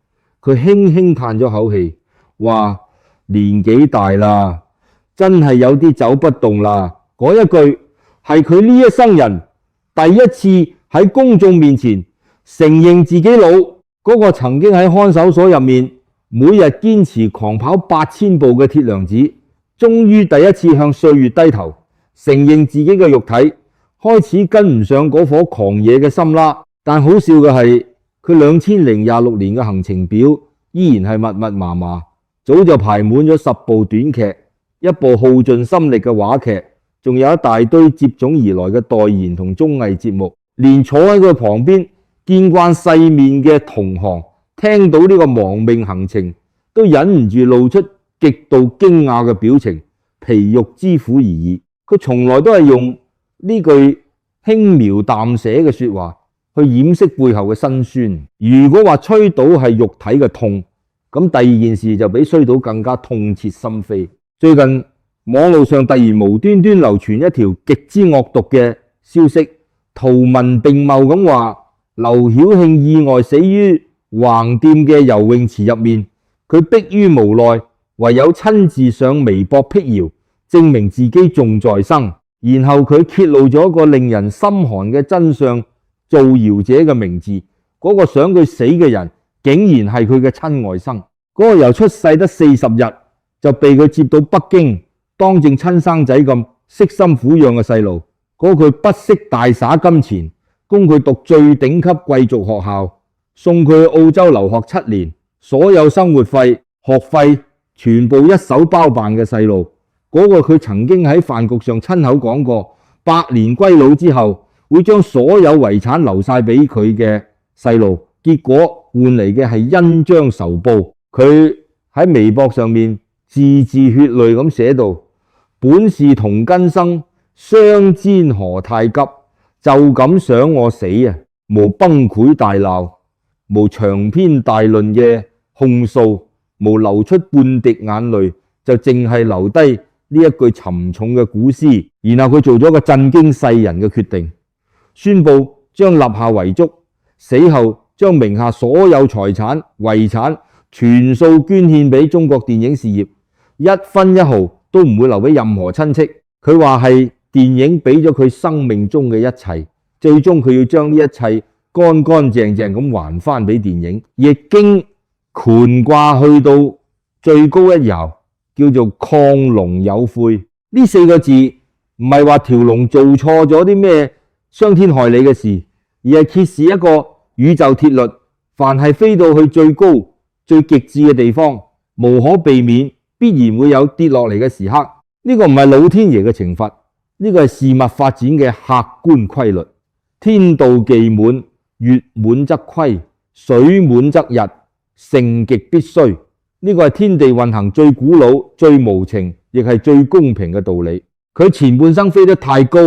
佢輕輕嘆咗口氣，話年紀大啦，真係有啲走不動啦。嗰一句係佢呢一生人第一次喺公眾面前承認自己老。嗰個曾經喺看守所入面每日堅持狂跑8000步嘅鐵娘子，終於第一次向歲月低頭，承認自己嘅肉體開始跟唔上嗰顆狂野嘅心啦。但好笑嘅係，佢2026年嘅行程表依然係密密麻麻，早就排滿咗10部短劇，一部耗盡心力嘅話劇，仲有一大堆接踵而來嘅代言同綜藝節目。連坐喺佢旁邊見慣世面嘅同行，聽到呢個亡命行程，都忍唔住露出極度驚訝嘅表情，皮肉之苦而已。佢從來都係用呢句輕描淡寫嘅說話去掩飾背後嘅辛酸。如果話吹倒係肉體嘅痛，咁第二件事就比吹倒更加痛徹心扉。最近網路上突然無端端流傳一條極之惡毒嘅消息，圖文並茂咁話劉曉慶意外死於橫店嘅游泳池入面，佢迫於無奈唯有親自上微博闢謠，證明自己仲在生。然後佢揭露咗一個令人心寒嘅真相，造謠者嘅名字，嗰個想佢死嘅人竟然係佢嘅親外甥。嗰個由出世得40日就被佢接到北京當正親生仔咁悉心撫養嘅細路，嗰個佢不惜大灑金錢供佢讀最頂級貴族學校，送佢去澳洲留學7年，所有生活費學費全部一手包辦嘅細路，嗰個佢曾經喺飯局上親口講過百年歸老之後會將所有遺產留晒俾佢嘅細路，結果換嚟嘅係恩將仇報。佢喺微博上面字字血淚咁寫道：本是同根生，相煎何太急，就咁想我死啊！無崩潰大鬧，無長篇大論嘅控訴，無流出半滴眼淚，就淨係留低呢一句沉重嘅古詩。然後佢做咗個震驚世人嘅決定，宣布將立下遺囑，死後將名下所有財產遺產全數捐獻俾中國電影事業，一分一毫都唔會留俾任何親戚。佢話係電影俾咗佢生命中嘅一切，最終佢要將呢一切乾乾淨淨咁還翻俾電影。易經乾卦去到最高一爻，叫做亢龍有悔。呢4個字唔係話條龍做錯咗啲咩傷天害理嘅事，而係揭示一個宇宙鐵律，凡係飛到去最高最極致嘅地方，無可避免必然會有跌落嚟嘅時刻。呢個唔係老天爺嘅懲罰，呢個係事物發展嘅客觀規律。天道既滿，月滿則虧，水滿則溢，盛極必衰。呢個係天地運行最古老、最無情，亦係最公平嘅道理。佢前半生飛得太高，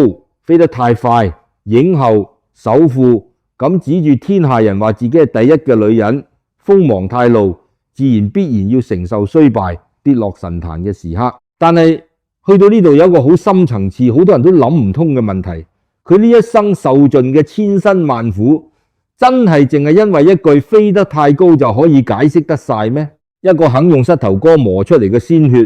飛得太快，影后首富咁指住天下人話自己係第一嘅女人，鋒芒太露，自然必然要承受衰敗、跌落神壇嘅時刻。但係去到呢度有一個好深層次，好多人都諗唔通嘅問題。佢呢一生受盡嘅千辛萬苦，真係淨係因為一句飛得太高就可以解釋得晒咩？一個肯用膝頭哥磨出嚟嘅鮮血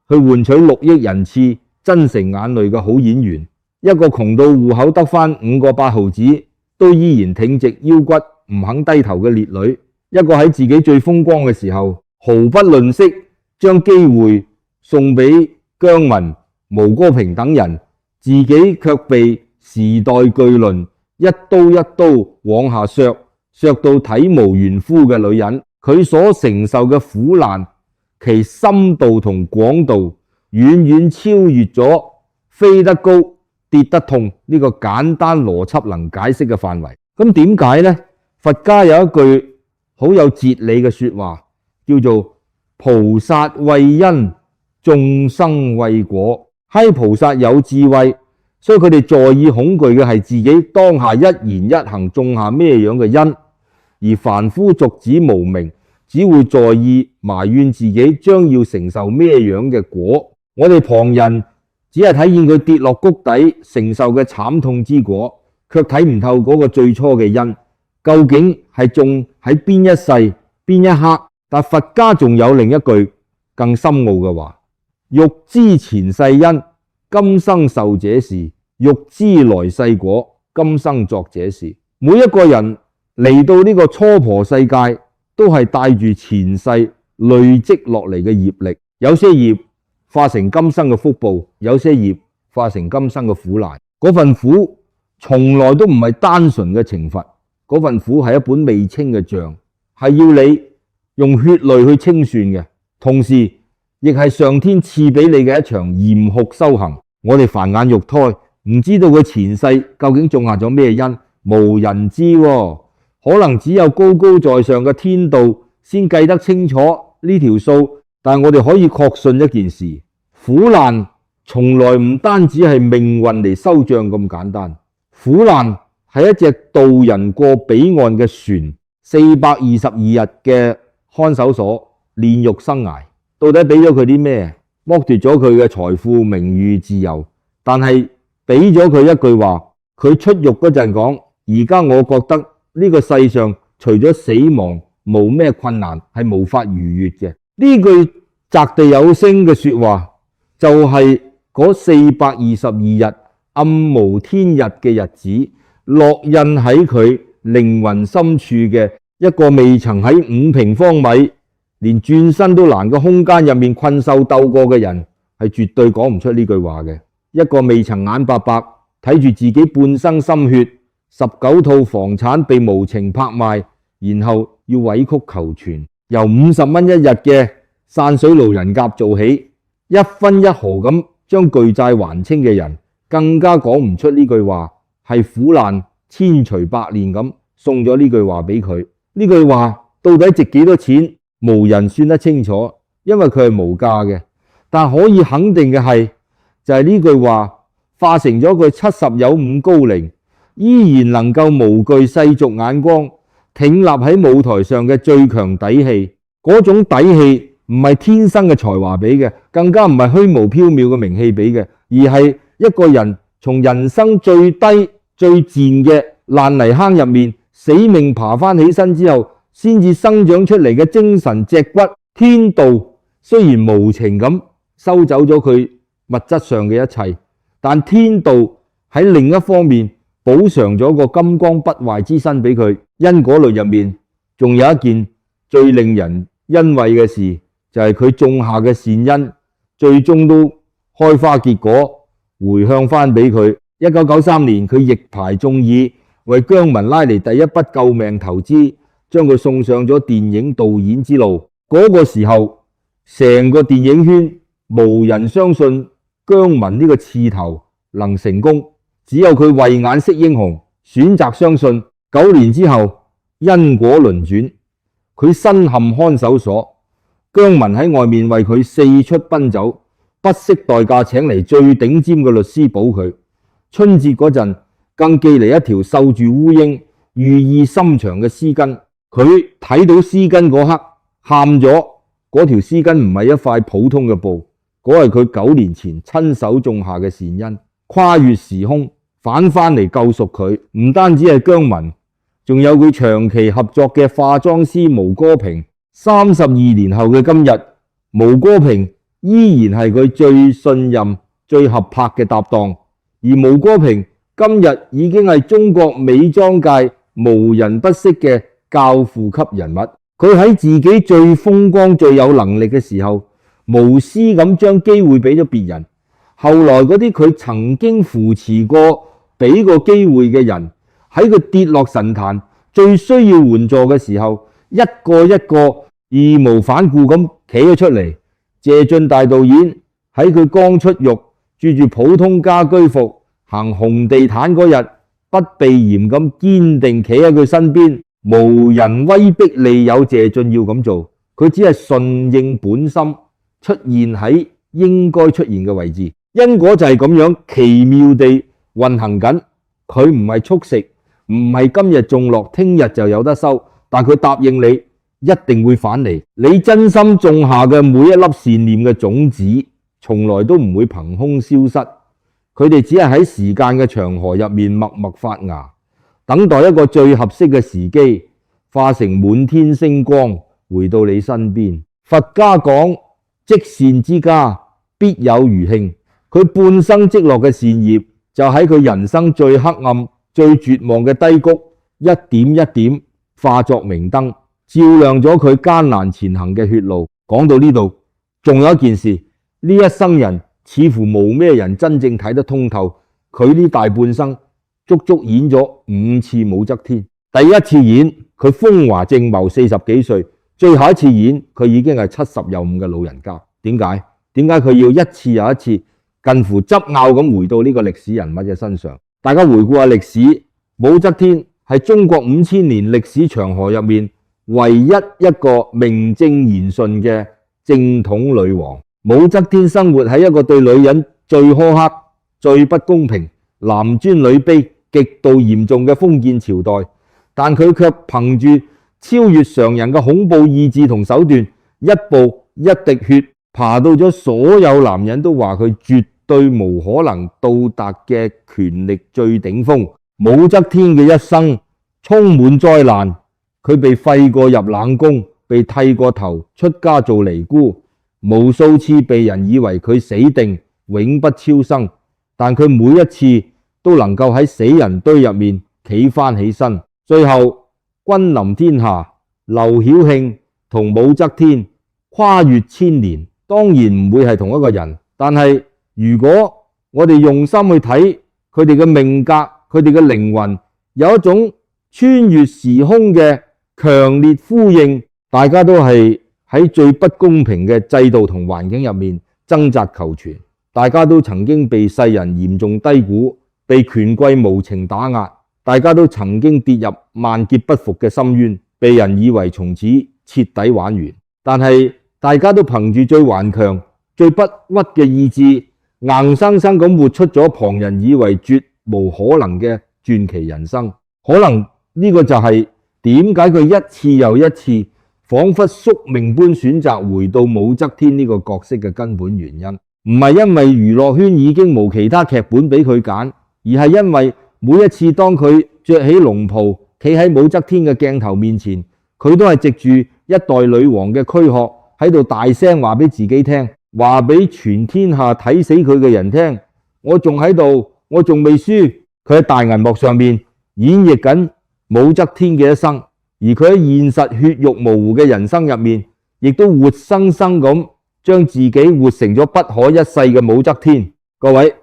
去換取6億人次真誠眼淚嘅好演員，一個窮到戶口得返5個8毫子都依然挺直腰骨唔肯低頭嘅烈女，一個喺自己最風光嘅時候毫不吝嗇將機會送俾姜文、毛戈平等人，自己卻被時代巨輪一刀一刀往下削，削到體無完膚嘅女人。佢所承受嘅苦難，其深度同廣度遠遠超越咗飛得高跌得痛呢個簡單邏輯能解釋嘅範圍。咁點解呢？佛家有一句好有哲理嘅說話，叫做菩薩畏因，眾生畏果。係菩薩有智慧，所以佢哋在意恐懼嘅係自己當下一言一行種下咩樣嘅因，而凡夫俗子無明，只會在意埋怨自己將要承受咩樣嘅果。我哋旁人只係睇見佢跌落谷底承受嘅慘痛之果，卻睇唔透嗰個最初嘅因，究竟係種喺邊一世邊一刻。但佛家仲有另一句更深奧嘅話，欲知前世因，今生受這事；欲知來世果，今生作這事。每一個人嚟到呢個娑婆世界，都係帶住前世累積落嚟嘅業力，有些業化成今生嘅福報，有些業化成今生嘅苦難。嗰份苦從來都唔係單純嘅懲罰，嗰份苦係一本未清嘅賬，係要你用血淚去清算嘅，同時亦係上天賜俾你嘅一場嚴酷修行。我哋凡眼肉胎，唔知道佢前世究竟種下咗咩因，無人知喎。可能只有高高在上嘅天道先計得清楚呢條數。但我哋可以確信一件事，苦難從來唔單止係命運嚟收賬咁簡單，苦難係一隻渡人過彼岸嘅船，422日嘅看守所煉獄生涯，到底俾咗佢啲咩？剝奪咗佢嘅財富、名譽、自由，但係俾咗佢一句話，佢出獄嗰陣講：而家我覺得呢個世上除咗死亡，冇咩困難係無法逾越嘅。呢句擲地有聲嘅說話，就係嗰422日暗無天日嘅日子，烙印喺佢靈魂深處嘅一個未曾喺5平方米連轉身都難嘅空間入面困獸鬥過嘅人，係絕對講唔出呢句話嘅。一個未曾眼白白睇住自己半生心血，19套房產被無情拍賣，然後要委曲求全，由50蚊一日嘅散水路人甲做起，一分一毫咁將巨債還清嘅人，更加講唔出呢句話，係苦難千錘百煉咁送咗呢句話俾佢。呢句話到底值幾多錢，無人算得清楚，因為佢係無價嘅。但可以肯定嘅係，就係呢句話化成咗佢70有5高齡，依然能夠無懼世俗眼光，挺立喺舞台上嘅最強底氣。嗰種底氣唔係天生嘅才華俾嘅，更加唔係虛無縹緲嘅名氣俾嘅，而係一個人從人生最低最賤嘅爛泥坑入面死命爬翻起身之後，先至生長出嚟嘅精神脊骨。天道雖然無情咁收走咗佢物質上嘅一切，但天道喺另一方面補償咗個金剛不壞之身俾佢。因果律入面仲有一件最令人欣慰嘅事，就係佢種下嘅善因最終都開花結果，回向翻俾佢。1993年佢逆牌中議，為姜文拉嚟第一筆救命投資，將佢送上咗電影導演之路。嗰個時候成個電影圈無人相信姜文呢個刺頭能成功，只有佢慧眼識英雄，選擇相信。9年之後因果輪轉，佢身陷看守所，姜文喺外面為佢四出奔走，不惜代價請嚟最頂尖嘅律師保佢。春節嗰陣更寄嚟一條繡住烏蠅寓意深長嘅絲巾，佢睇到絲巾嗰刻喊咗。嗰條絲巾唔係一塊普通嘅布，嗰係佢9年前親手種下嘅善因，跨越時空返翻嚟救贖佢。唔單止係姜文，仲有佢長期合作嘅化妝師毛戈平。32年後嘅今日，毛戈平依然係佢最信任最合拍嘅搭檔，而毛戈平今日已經係中國美妝界無人不識嘅教父級人物。佢喺自己最風光最有能力嘅時候，無私咁將機會俾咗別人。後來嗰啲佢曾經扶持過俾過機會嘅人，喺佢跌落神壇最需要援助嘅時候，一個一個義無反顧咁企咗出嚟。謝晉大導演喺佢剛出獄，着住普通家居服行紅地毯嗰日，不避嫌咁堅定企喺佢身邊，無人威逼利誘謝俊要咁做，佢只係順應本心，出現喺應該出現嘅位置。因果就係咁樣奇妙地運行緊，佢唔係速食，唔係今日種落，聽日就有得收，但佢答應你一定會返嚟。你真心種下嘅每一粒善念嘅種子，從來都唔會憑空消失，佢哋只係喺時間嘅長河入面默默發芽，等待一個最合適嘅時機，化成滿天星光回到你身邊。佛家講積善之家必有餘慶，佢半生積落嘅善業就喺佢人生最黑暗最絕望嘅低谷，一點一點化作明燈，照亮咗佢艱難前行嘅血路。講到呢度，仲有一件事，呢一生人似乎冇咩人真正睇得通透，佢呢大半生足足演咗5次武則天。第一次演佢風華正茂40幾歲，最後一次演佢已經係70有5嘅老人家。點解佢要一次又一次近乎執拗咁回到呢個歷史人物嘅身上？大家回顧下歷史，武則天係中國5000年歷史長河入面唯一一個名正言順嘅正統女王。武則天生活喺一個對女人最苛刻、最不公平、男尊女卑、極度嚴重嘅封建朝代，但佢卻憑住超越常人嘅恐怖意志同手段，一步一滴血爬到咗所有男人都話佢絕對無可能到達嘅權力最頂峰。武則天嘅一生充滿災難，佢被廢過入冷宮，被剃過頭出家做尼姑，無數次被人以為佢死定永不超生，但佢每一次都能夠喺死人堆入面企翻起身。最後君臨天下，劉曉慶同武則天跨越千年，當然唔會係同一個人，但係如果我哋用心去睇佢哋嘅命格，佢哋嘅靈魂有一種穿越時空嘅強烈呼應，大家都係喺最不公平嘅制度同環境入面掙扎求存，大家都曾經被世人嚴重低估，被權貴無情打壓，大家都曾經跌入萬劫不復嘅深淵，被人以為從此徹底玩完，但係大家都憑住最頑強、最不屈嘅意志，硬生生咁活出咗旁人以為絕無可能嘅傳奇人生。可能呢個就係點解佢一次又一次仿佛宿命般選擇回到武則天呢個角色嘅根本原因。唔係因為娛樂圈已經冇其他劇本俾佢揀，而係因為每一次當佢着起龍袍企喺武則天嘅鏡頭面前，佢都係藉住一代女王嘅軀殼喺度大聲話俾自己聽，話俾全天下睇死佢嘅人聽，我仲喺度，我仲未輸。佢喺大銀幕上面演繹緊武則天嘅一生，而佢喺現實血肉模糊嘅人生入面，亦都活生生咁將自己活成咗不可一世嘅武則天。各位，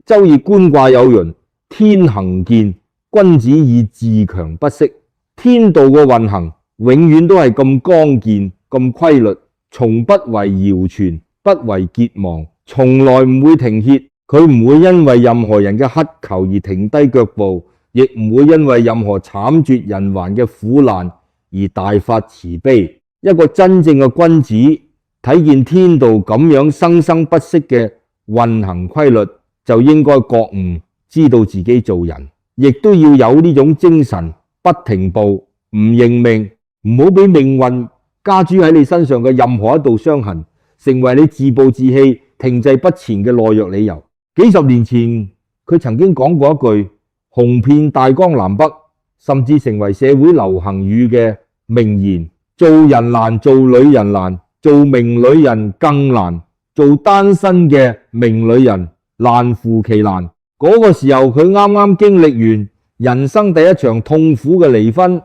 周易觀卦有云：天行健，君子以自強不息。天道嘅運行永遠都係咁剛健、咁規律，從不為謠傳，不為桀亡，從來唔會停歇。佢唔會因為任何人嘅乞求而停低腳步，亦唔會因為任何慘絕人寰嘅苦難而大發慈悲。一個真正嘅君子睇見天道咁樣生生不息嘅運行規律，就應該覺悟，知道自己做人亦都要有呢種精神，不停步，唔認命，唔好俾命運加諸喺你身上嘅任何一道傷痕，成為你自暴自棄、停滯不前嘅懦弱理由。幾十年前，佢曾經講過一句紅遍大江南北，甚至成為社會流行語嘅名言：做人難，做女人難，做名女人更難，做單身嘅名女人難乎其難。嗰個時候，佢啱啱經歷完人生第一場痛苦嘅離婚，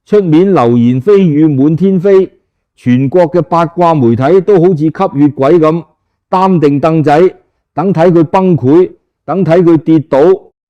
出面流言蜚語滿天飛，全國嘅八卦媒體都好似吸血鬼咁擔定凳仔，等睇佢崩潰，等睇佢跌倒。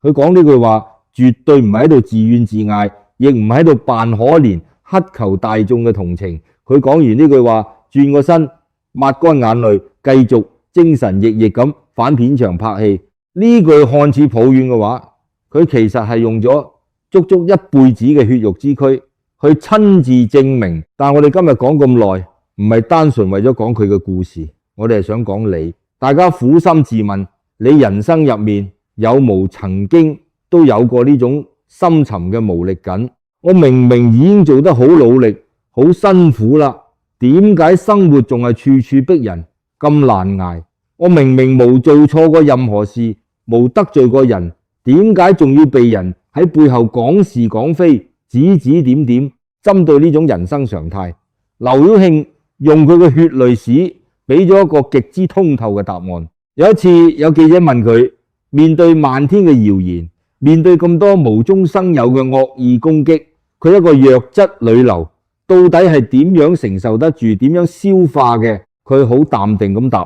佢講呢句話絕對唔係喺度自怨自艾，亦唔係喺度扮可憐乞求大眾嘅同情。佢講完呢句話，轉個身抹乾眼淚，繼續精神奕奕咁返片場拍戲。呢句看似抱怨嘅話，佢其實係用咗足足一輩子嘅血肉之軀去親自證明。但我哋今日講咁耐，唔係單純為咗講佢嘅故事，我哋係想講你。大家苦心自問，你人生入面有冇曾經都有過呢種深沉嘅無力感？我明明已經做得好努力、好辛苦啦，點解生活仲係處處逼人，咁難捱？我明明冇做錯過任何事，冇得罪過人，點解仲要被人喺背後講是講非、指指點點？針對呢種人生常態，劉曉慶用佢嘅血淚史俾咗一個極之通透嘅答案。有一次有記者問佢，面對漫天嘅謠言，面對咁多無中生有嘅惡意攻擊，佢一個弱質女流到底係點樣承受得住，點樣消化嘅？佢好淡定咁答，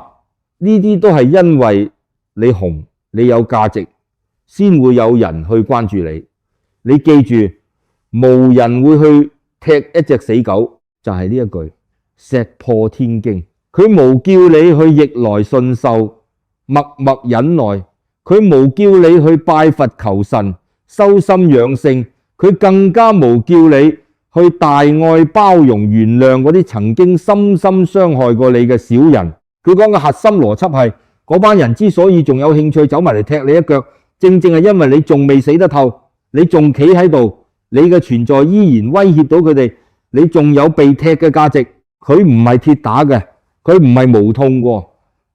呢啲都係因為你紅，你有價值，先會有人去關注你。你記住，無人會去踢一隻死狗，就係呢一句石破天驚。佢冇叫你去逆來順受，默默忍耐，佢冇叫你去拜佛求神，修心養性，佢更加冇叫你去大愛包容原諒嗰啲曾經深深傷害過你嘅小人。佢講嘅核心邏輯係，嗰班人之所以仲有興趣走埋嚟踢你一腳，正正係因為你仲未死得透，你仲企喺度，你嘅存在依然威脅到佢哋，你仲有被踢嘅價值。佢唔係鐵打嘅，佢唔係無痛過。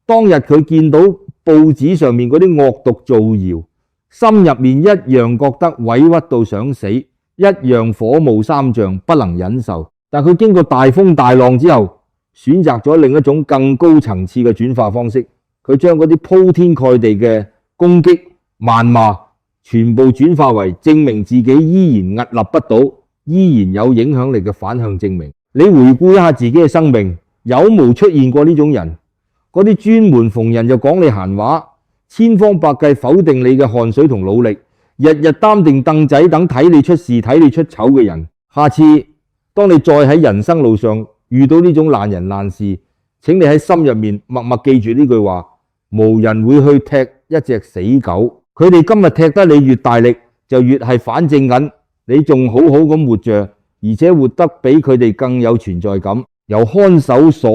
當日佢見到報紙上面嗰啲惡毒造謠，心入面一樣覺得委屈到想死，一樣火冒三丈，不能忍受。但佢經過大風大浪之後，選擇咗另一種更高層次嘅轉化方式。佢將嗰啲鋪天蓋地嘅攻擊、謾罵，全部轉化為證明自己依然屹立不倒，依然有影響力嘅反向證明。你回顧一下自己嘅生命，有冇出現過呢種人？嗰啲專門逢人就講你閒話，千方百計否定你嘅汗水同努力，日日擔定凳仔等睇你出事、睇你出醜嘅人。下次當你再喺人生路上遇到呢種爛人爛事，請你喺心入面默默記住呢句話：無人會去踢一隻死狗。佢哋今日踢得你越大力，就越係反證緊你仲好好咁活着，而且活得比佢哋更有存在感。由看守所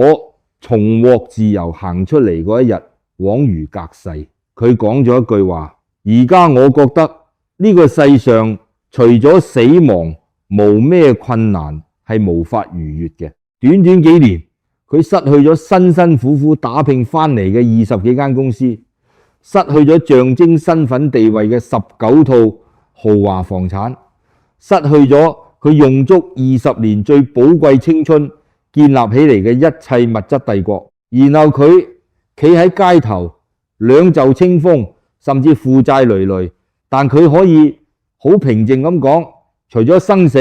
重獲自由行出嚟嗰一日，恍如隔世。佢講咗一句話：而家我覺得呢個世上除咗死亡，冇咩困難係無法逾越嘅。短短幾年，佢失去咗辛辛苦苦打拼翻嚟嘅20幾間公司，失去咗象徵身份地位嘅19套豪華房產，失去咗佢用足20年最寶貴青春建立起嚟嘅一切物質帝國。然後佢企喺街頭，兩袖清風，甚至負債累累，但佢可以好平靜咁講，除咗生死，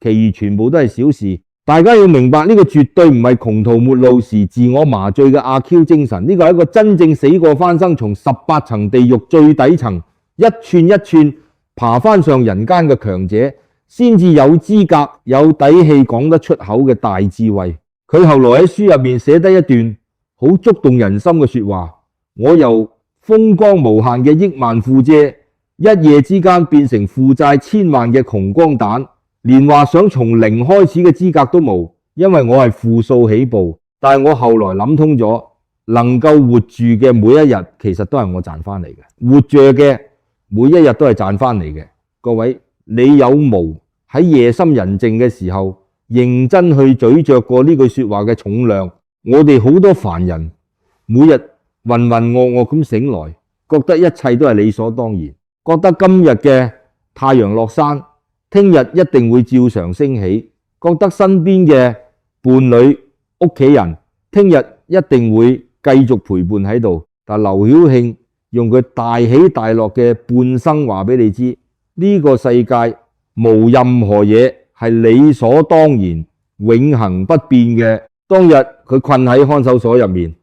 其餘全部都係小事。大家要明白，呢個絕對唔係窮途末路時自我麻醉嘅阿 Q 精神，呢個係一個真正死過翻生，從18層地獄最底層一寸一寸爬翻上人間嘅強者，先至有資格有底氣講得出口嘅大智慧。佢後來喺書入面寫低一段好觸動人心嘅說話：我由風光無限嘅億萬富姐，一夜之間變成負債千萬嘅窮光蛋，連話想從零開始嘅資格都冇，因為我係負數起步。但係我後來諗通咗，能夠活住嘅每一日，其實都係我賺翻嚟嘅，活着嘅每一日都係賺翻嚟嘅。各位，你有冇喺夜深人靜嘅時候認真去咀嚼過呢句說話嘅重量？我哋好多凡人每日渾渾噩噩咁醒來，覺得一切都係理所當然，覺得今日嘅太陽落山，聽日一定會照常升起，覺得身邊嘅伴侶、屋企人聽日一定會繼續陪伴喺度。但劉曉慶用佢大起大落嘅半生話俾你知，呢個世界冇任何嘢係理所當然、永恆不變嘅。當日佢困喺看守所入面，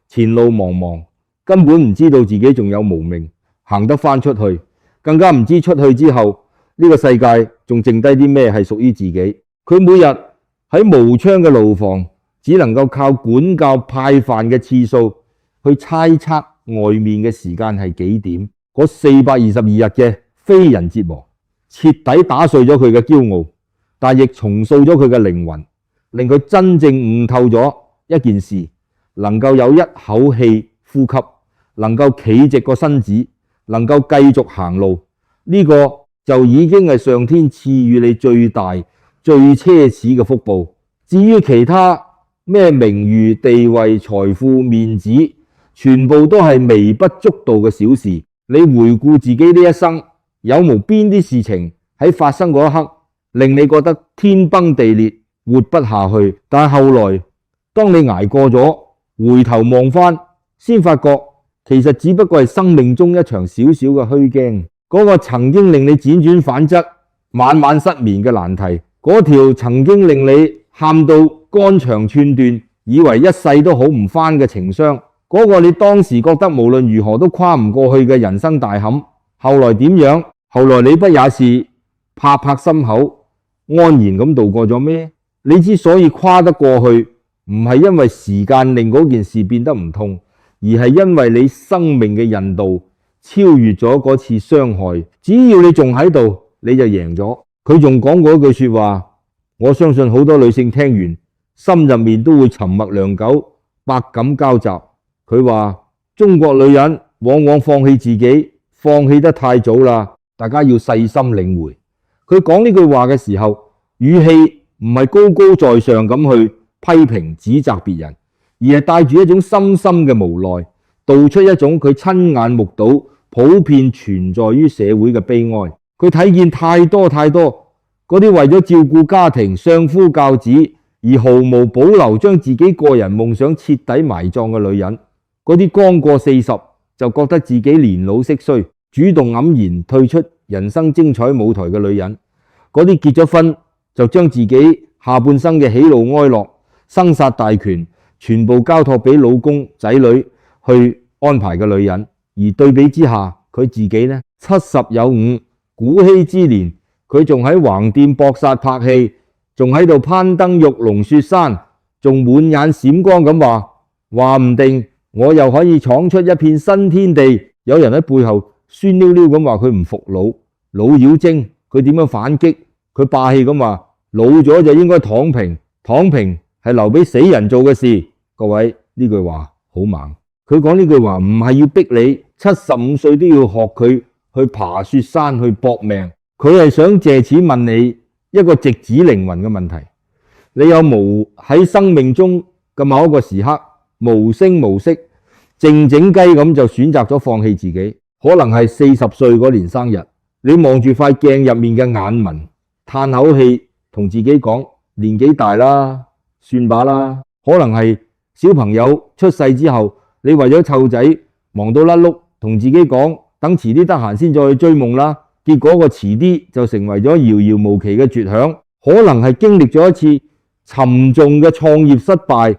前路茫茫，根本唔知道自己仲有無命行得翻出去，更加唔知出去之後呢個世界仲剩低啲咩係屬於自己。佢每日喺無窗嘅牢房，只能夠靠管教派飯嘅次數去猜測外面嘅時間係幾點。嗰422日嘅非人折磨，徹底打碎咗佢嘅驕傲，但亦重塑咗佢嘅靈魂，令佢真正悟透咗一件事，能夠有一口氣呼吸，能夠企直個身子，能夠繼續行路，呢個就已經係上天賜予你最大最奢侈嘅福報。至於其他咩名譽、地位、財富、面子，全部都係微不足道嘅小事。你回顧自己呢一生，有冇邊啲事情喺發生嗰一刻令你覺得天崩地裂，活不下去？但係後來當你捱過咗，回頭望翻，先發覺其實只不過係生命中一場小小嘅虛驚。嗰個曾經令你輾轉反側、晚晚失眠嘅難題，嗰條曾經令你喊到肝腸寸斷，以為一世都好唔翻嘅情傷，嗰個你當時覺得無論如何都跨唔過去嘅人生大坎，後來點樣？後來你不也是拍拍心口，安然咁度過咗咩？你之所以跨得過去，唔係因為時間令嗰件事變得唔痛，而係因為你生命嘅韌度超越咗嗰次傷害。只要你仲喺度，你就贏咗。佢仲講過一句說話，我相信好多女性聽完心入面都會沉默良久，百感交集。佢話中國女人往往放棄自己，放棄得太早啦，大家要細心領會。佢講呢句話嘅時候，語氣唔係高高在上咁去批評指責別人，而係帶住一種深深嘅無奈，道出一種佢親眼目睹普遍存在於社會嘅悲哀。佢睇見太多嗰啲為咗照顧家庭、相夫教子而毫無保留將自己個人夢想徹底埋葬嘅女人，嗰啲剛過40就覺得自己年老色衰，主動黯然退出人生精彩舞台嘅女人，嗰啲結咗婚就將自己下半生嘅喜怒哀樂、生殺大權全部交託俾老公仔女去安排嘅女人。而對比之下，佢自己呢，70有5，古稀之年，佢仲喺橫店搏殺拍戲，仲喺度攀登玉龍雪山，仲滿眼閃光咁話唔定我又可以闖出一片新天地。有人喺背後酸溜溜咁話佢唔服老妖精，佢點樣反擊？佢霸氣咁話老咗就應該躺平，躺平係留俾死人做嘅事。各位，呢句話好猛。佢講呢句話唔係要逼你75歲都要學佢去爬雪山去搏命，佢係想借此問你一個直指靈魂嘅問題。你有冇喺生命中嘅某一個時刻無聲無息靜靜雞咁就選擇咗放棄自己？可能係40歲嗰年生日，你望住塊鏡入面嘅眼紋，嘆口氣同自己講年紀大啦，算吧啦。可能係小朋友出世之後，你為咗湊仔忙到甩碌，同自己講等遲啲得閒先再去追夢啦。結果個遲啲就成為咗遙遙無期嘅絕響。可能係經歷咗一次沉重嘅創業失敗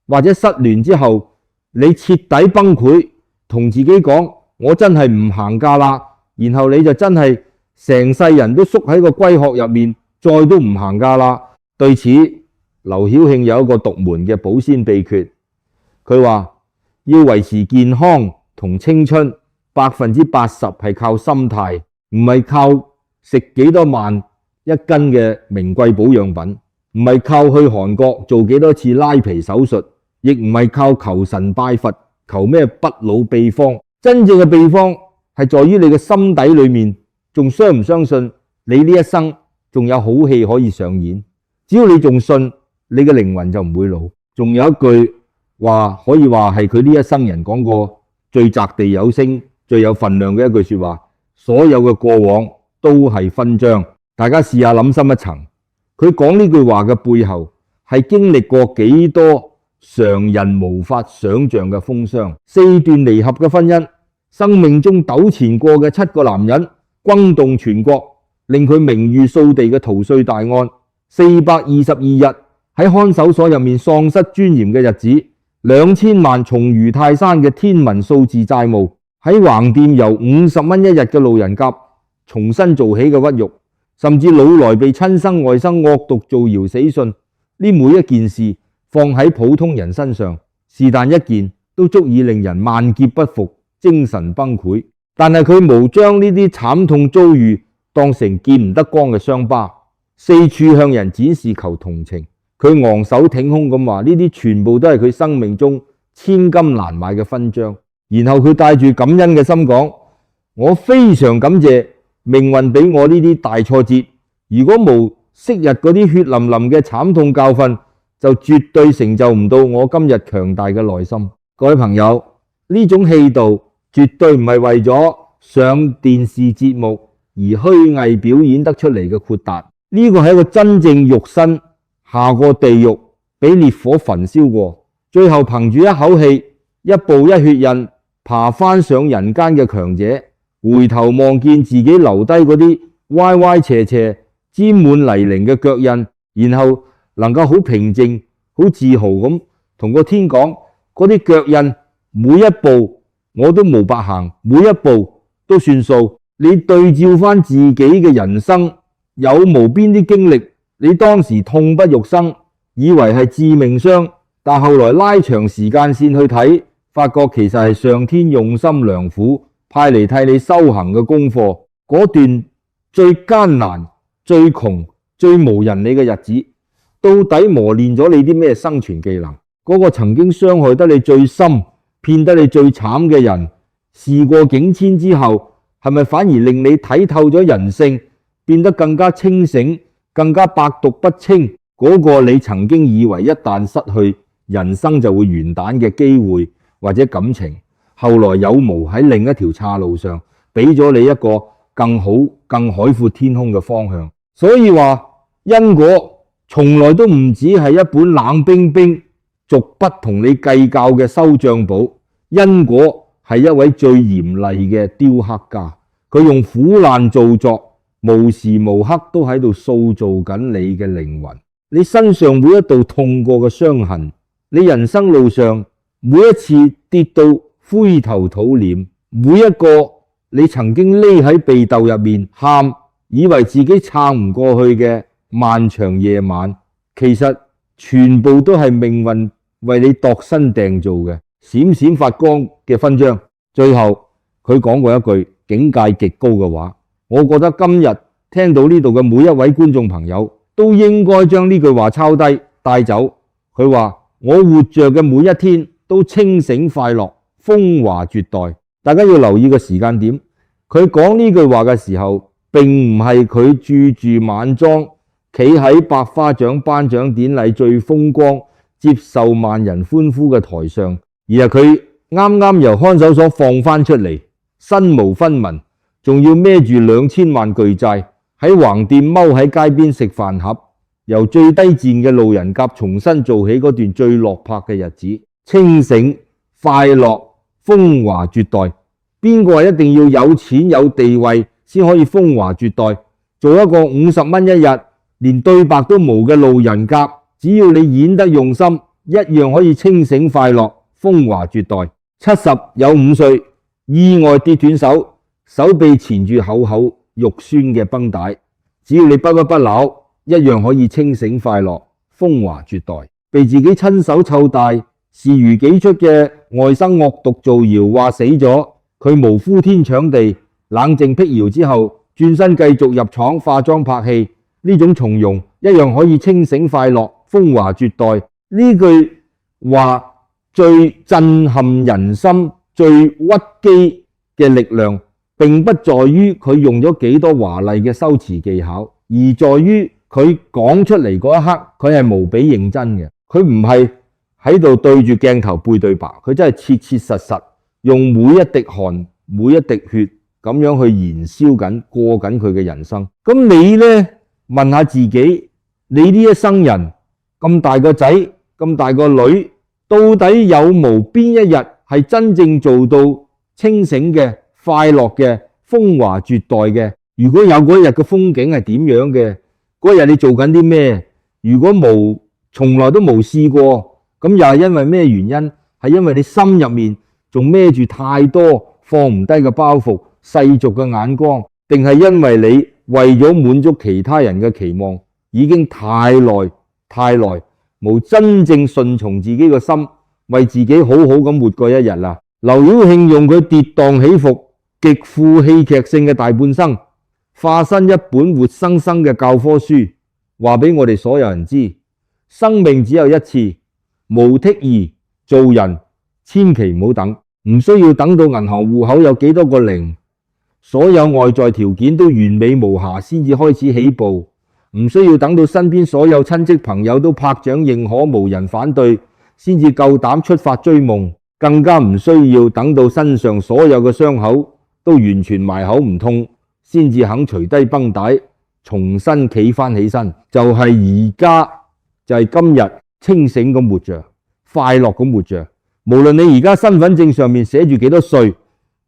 或者失聯之後，你徹底崩潰，同自己講我真係唔行架啦。然後你就真係成世人都縮喺個龜殼入面，再都唔行架啦。對此，劉曉慶有一個獨門嘅保鮮秘訣，佢話要維持健康同青春，80%係靠心態，唔係靠食幾多萬一斤嘅名貴保養品，唔係靠去韓國做幾多次拉皮手術，亦唔係靠求神拜佛求咩不老秘方。真正嘅秘方係在於你嘅心底裏面，仲相唔相信你呢一生仲有好戲可以上演？只要你仲信，你嘅靈魂就唔會老。仲有一句話可以話係佢呢一生人講過最擲地有聲、最有分量嘅一句說話，所有嘅過往都係勳章。大家試下諗深一層，佢講呢句話嘅背後係經歷過幾多常人無法想象嘅風霜。4段離合嘅婚姻，生命中糾纏過嘅7個男人，轟動全國，令佢名譽掃地嘅逃稅大案，422日喺看守所入面喪失尊嚴嘅日子，2000萬重如泰山嘅天文數字債務，喺橫店由50蚊一日嘅路人甲重新做起嘅屈辱，甚至老來被親生外甥惡毒造謠死訊，呢每一件事放喺普通人身上，是但一件都足以令人萬劫不復、精神崩潰。但係佢冇將呢啲慘痛遭遇當成見唔得光嘅傷疤，四處向人展示求同情。佢昂首挺胸咁話：呢啲全部都係佢生命中千金難買嘅勳章。然後佢帶住感恩嘅心講：我非常感謝命運俾我呢啲大挫折，如果冇昔日嗰啲血淋淋嘅慘痛教訓，就絕對成就唔到我今日強大嘅內心。各位朋友，呢種氣度絕對唔係為咗上電視節目而虛偽表演得出嚟嘅豁達，呢個係一個真正肉身下過地獄，俾烈火焚燒過，最後憑住一口氣，一步一血印爬翻上人間嘅強者，回頭望見自己留低嗰啲歪歪斜斜沾滿泥濘嘅腳印，然後能夠好平靜好自豪咁同個天講：嗰啲腳印每一步我都冇白行，每一步都算數。你對照翻自己嘅人生，有無邊啲經歷你當時痛不欲生，以為係致命傷，但後來拉長時間線去睇，發覺其實係上天用心良苦派嚟替你修行嘅功課。嗰段最艱難最窮最無人理嘅日子，到底磨練咗你啲咩生存技能？嗰個曾經傷害得你最深騙得你最慘嘅人，事過境遷之後，係咪反而令你睇透咗人性，變得更加清醒，更加百毒不侵？嗰個你曾經以為一旦失去人生就會完蛋嘅機會或者感情，後來有無喺另一條岔路上俾咗你一個更好更海闊天空嘅方向？所以話因果從來都唔止係一本冷冰冰逐筆同你計較嘅收賬簿，因果係一位最嚴厲嘅雕刻家，佢用苦難造作，無時無刻都喺度塑造緊你嘅靈魂。你身上每一道痛過嘅傷痕，你人生路上每一次跌到灰頭土臉，每一個你曾經匿喺被竇入面喊，以為自己撐唔過去嘅漫長夜晚，其實全部都係命運為你度身訂造嘅閃閃發光嘅勳章。最後佢講過一句境界極高嘅話，我覺得今日聽到呢度嘅每一位觀眾朋友都應該將呢句話抄低帶走。佢話：我活着嘅每一天都清醒快樂，風華絕代。大家要留意個時間點，佢講呢句話嘅時候，並唔係佢駐住晚裝，企喺百花獎頒獎典禮最風光，接受萬人歡呼嘅台上，而係佢啱啱由看守所放翻出嚟，身無分文，仲要孭住2000萬巨債，喺橫店踎喺街邊食飯盒，由最低賤嘅路人甲重新做起嗰段最落魄嘅日子，清醒快樂風華絕代。邊個話一定要有錢有地位先可以風華絕代？做一個50蚊一日連對白都冇嘅路人甲，只要你演得用心，一樣可以清醒快樂風華絕代。70有5歲意外跌斷手，手臂纏住厚厚肉酸嘅繃帶，只要你不屈不撓，一樣可以清醒快樂風華絕代。被自己親手湊大視如己出嘅外甥惡毒造謠話死咗，佢無呼天搶地冷靜辟謠之後，轉身繼續入廠化妝拍戲，呢種從容一樣可以清醒快樂風華絕代。呢句話最震撼人心最屈機嘅力量，並不在於佢用咗幾多華麗嘅修辭技巧，而在於佢講出嚟嗰一刻，佢係無比認真嘅。佢唔係喺度對住鏡頭背對白，佢真係切切實實用每一滴汗每一滴血咁樣去燃燒緊過緊佢嘅人生。咁你呢？問下自己，你呢一生人咁大個仔咁大個女，到底有無邊一日係真正做到清醒嘅快樂嘅風華絕代嘅？如果有嗰日嘅風景係點樣嘅？嗰日你做緊啲咩？如果冇，從來都冇試過，咁又係因為咩原因？係因為你心入面仲孭住太多放唔低嘅包袱，世俗嘅眼光，定係因為你為咗滿足其他人嘅期望，已經太耐冇真正順從自己嘅心，為自己好好咁活過一日啦。劉曉慶用佢跌宕起伏、極富戲劇性嘅大半生，化身一本活生生嘅教科書，話俾我哋所有人知，生命只有一次，無剔兒，做人千祈唔好等，唔需要等到銀行戶口有幾多個零，所有外在條件都完美無瑕先至開始起步，唔需要等到身邊所有親戚朋友都拍掌認可，無人反對，先至夠膽出發追夢，更加唔需要等到身上所有嘅傷口都完全埋口唔痛，先至肯除低繃帶，重新企返起身。就係而家，就係今日，清醒咁活着，快樂咁活着。無論你而家身份證上面寫住幾多歲，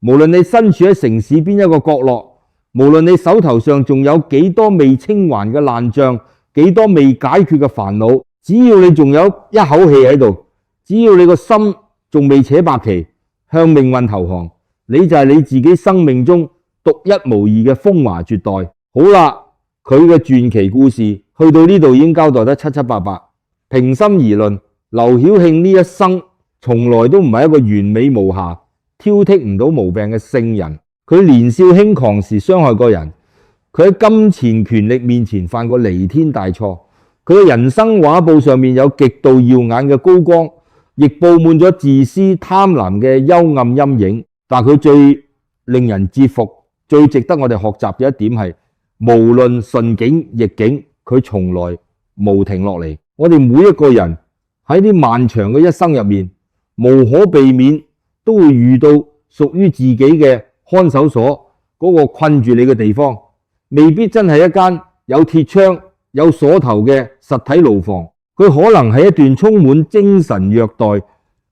無論你身處喺城市邊一個角落，無論你手頭上仲有幾多未清還嘅爛賬，幾多未解決嘅煩惱，只要你仲有一口氣喺度，只要你個心仲未扯白旗，向命運投降，你就係你自己生命中獨一無二嘅風華絕代。好啦，佢嘅傳奇故事去到呢度已經交代得七七八八。平心而論，劉曉慶呢一生從來都唔係一個完美無瑕、挑剔唔到毛病嘅聖人。佢年少輕狂時傷害過人，佢喺金錢權力面前犯過彌天大錯。佢嘅人生畫報上面有極度耀眼嘅高光，亦布滿咗自私貪婪嘅幽暗陰影。但佢最令人折服、最值得我哋學習嘅一點係，無論順境逆境，佢從來冇停落嚟。我哋每一個人喺啲漫長嘅一生入面，無可避免都會遇到屬於自己嘅看守所，嗰個困住你嘅地方，未必真係一間有鐵窗、有鎖頭嘅實體牢房，佢可能係一段充滿精神虐待，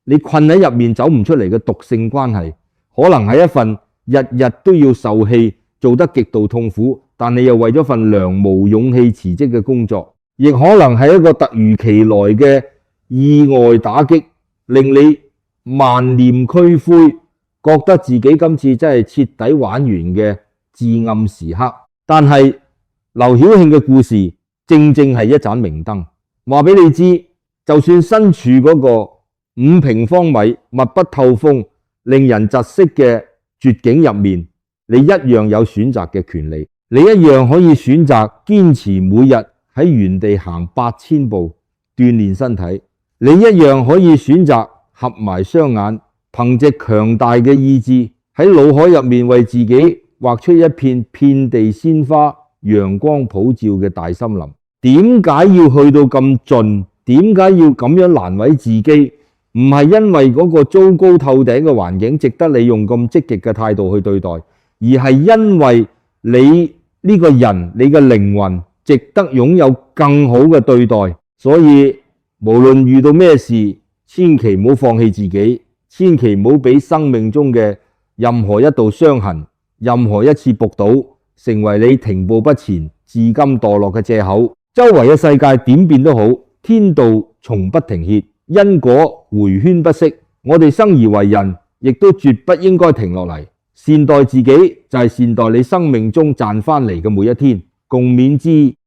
你困喺入面走唔出嚟嘅毒性關係，可能係一份日日都要受氣、做得極度痛苦，但你又為咗份糧無勇氣辭職嘅工作，亦可能係一個突如其來嘅意外打擊，令你萬念俱灰，覺得自己今次真係徹底玩完嘅至暗時刻。但係劉曉慶嘅故事正正係一盞明燈，話俾你知，就算身處嗰個5平方米密不透風、令人窒息嘅絕境入面，你一樣有選擇嘅權利，你一樣可以選擇堅持每日喺原地行8000步鍛煉身體，你一樣可以選擇合埋雙眼，憑借強大嘅意志喺腦海入面為自己畫出一片遍地鮮花、陽光普照嘅大森林。點解要去到咁盡？點解要咁樣難為自己？唔係因為嗰個糟糕透頂嘅環境值得你用咁積極嘅態度去對待，而係因為你呢個人，你嘅靈魂值得擁有更好嘅對待。所以無論遇到咩事，千祈唔好放棄自己，千祈唔好俾生命中嘅任何一道傷痕、任何一次仆倒成為你停步不前、至今墮落嘅借口。周圍嘅世界點變都好，天道從不停歇，因果回圈不息。我哋生而為人，亦都絕不應該停落嚟。善待自己就係善待你生命中賺翻嚟嘅每一天，共勉之。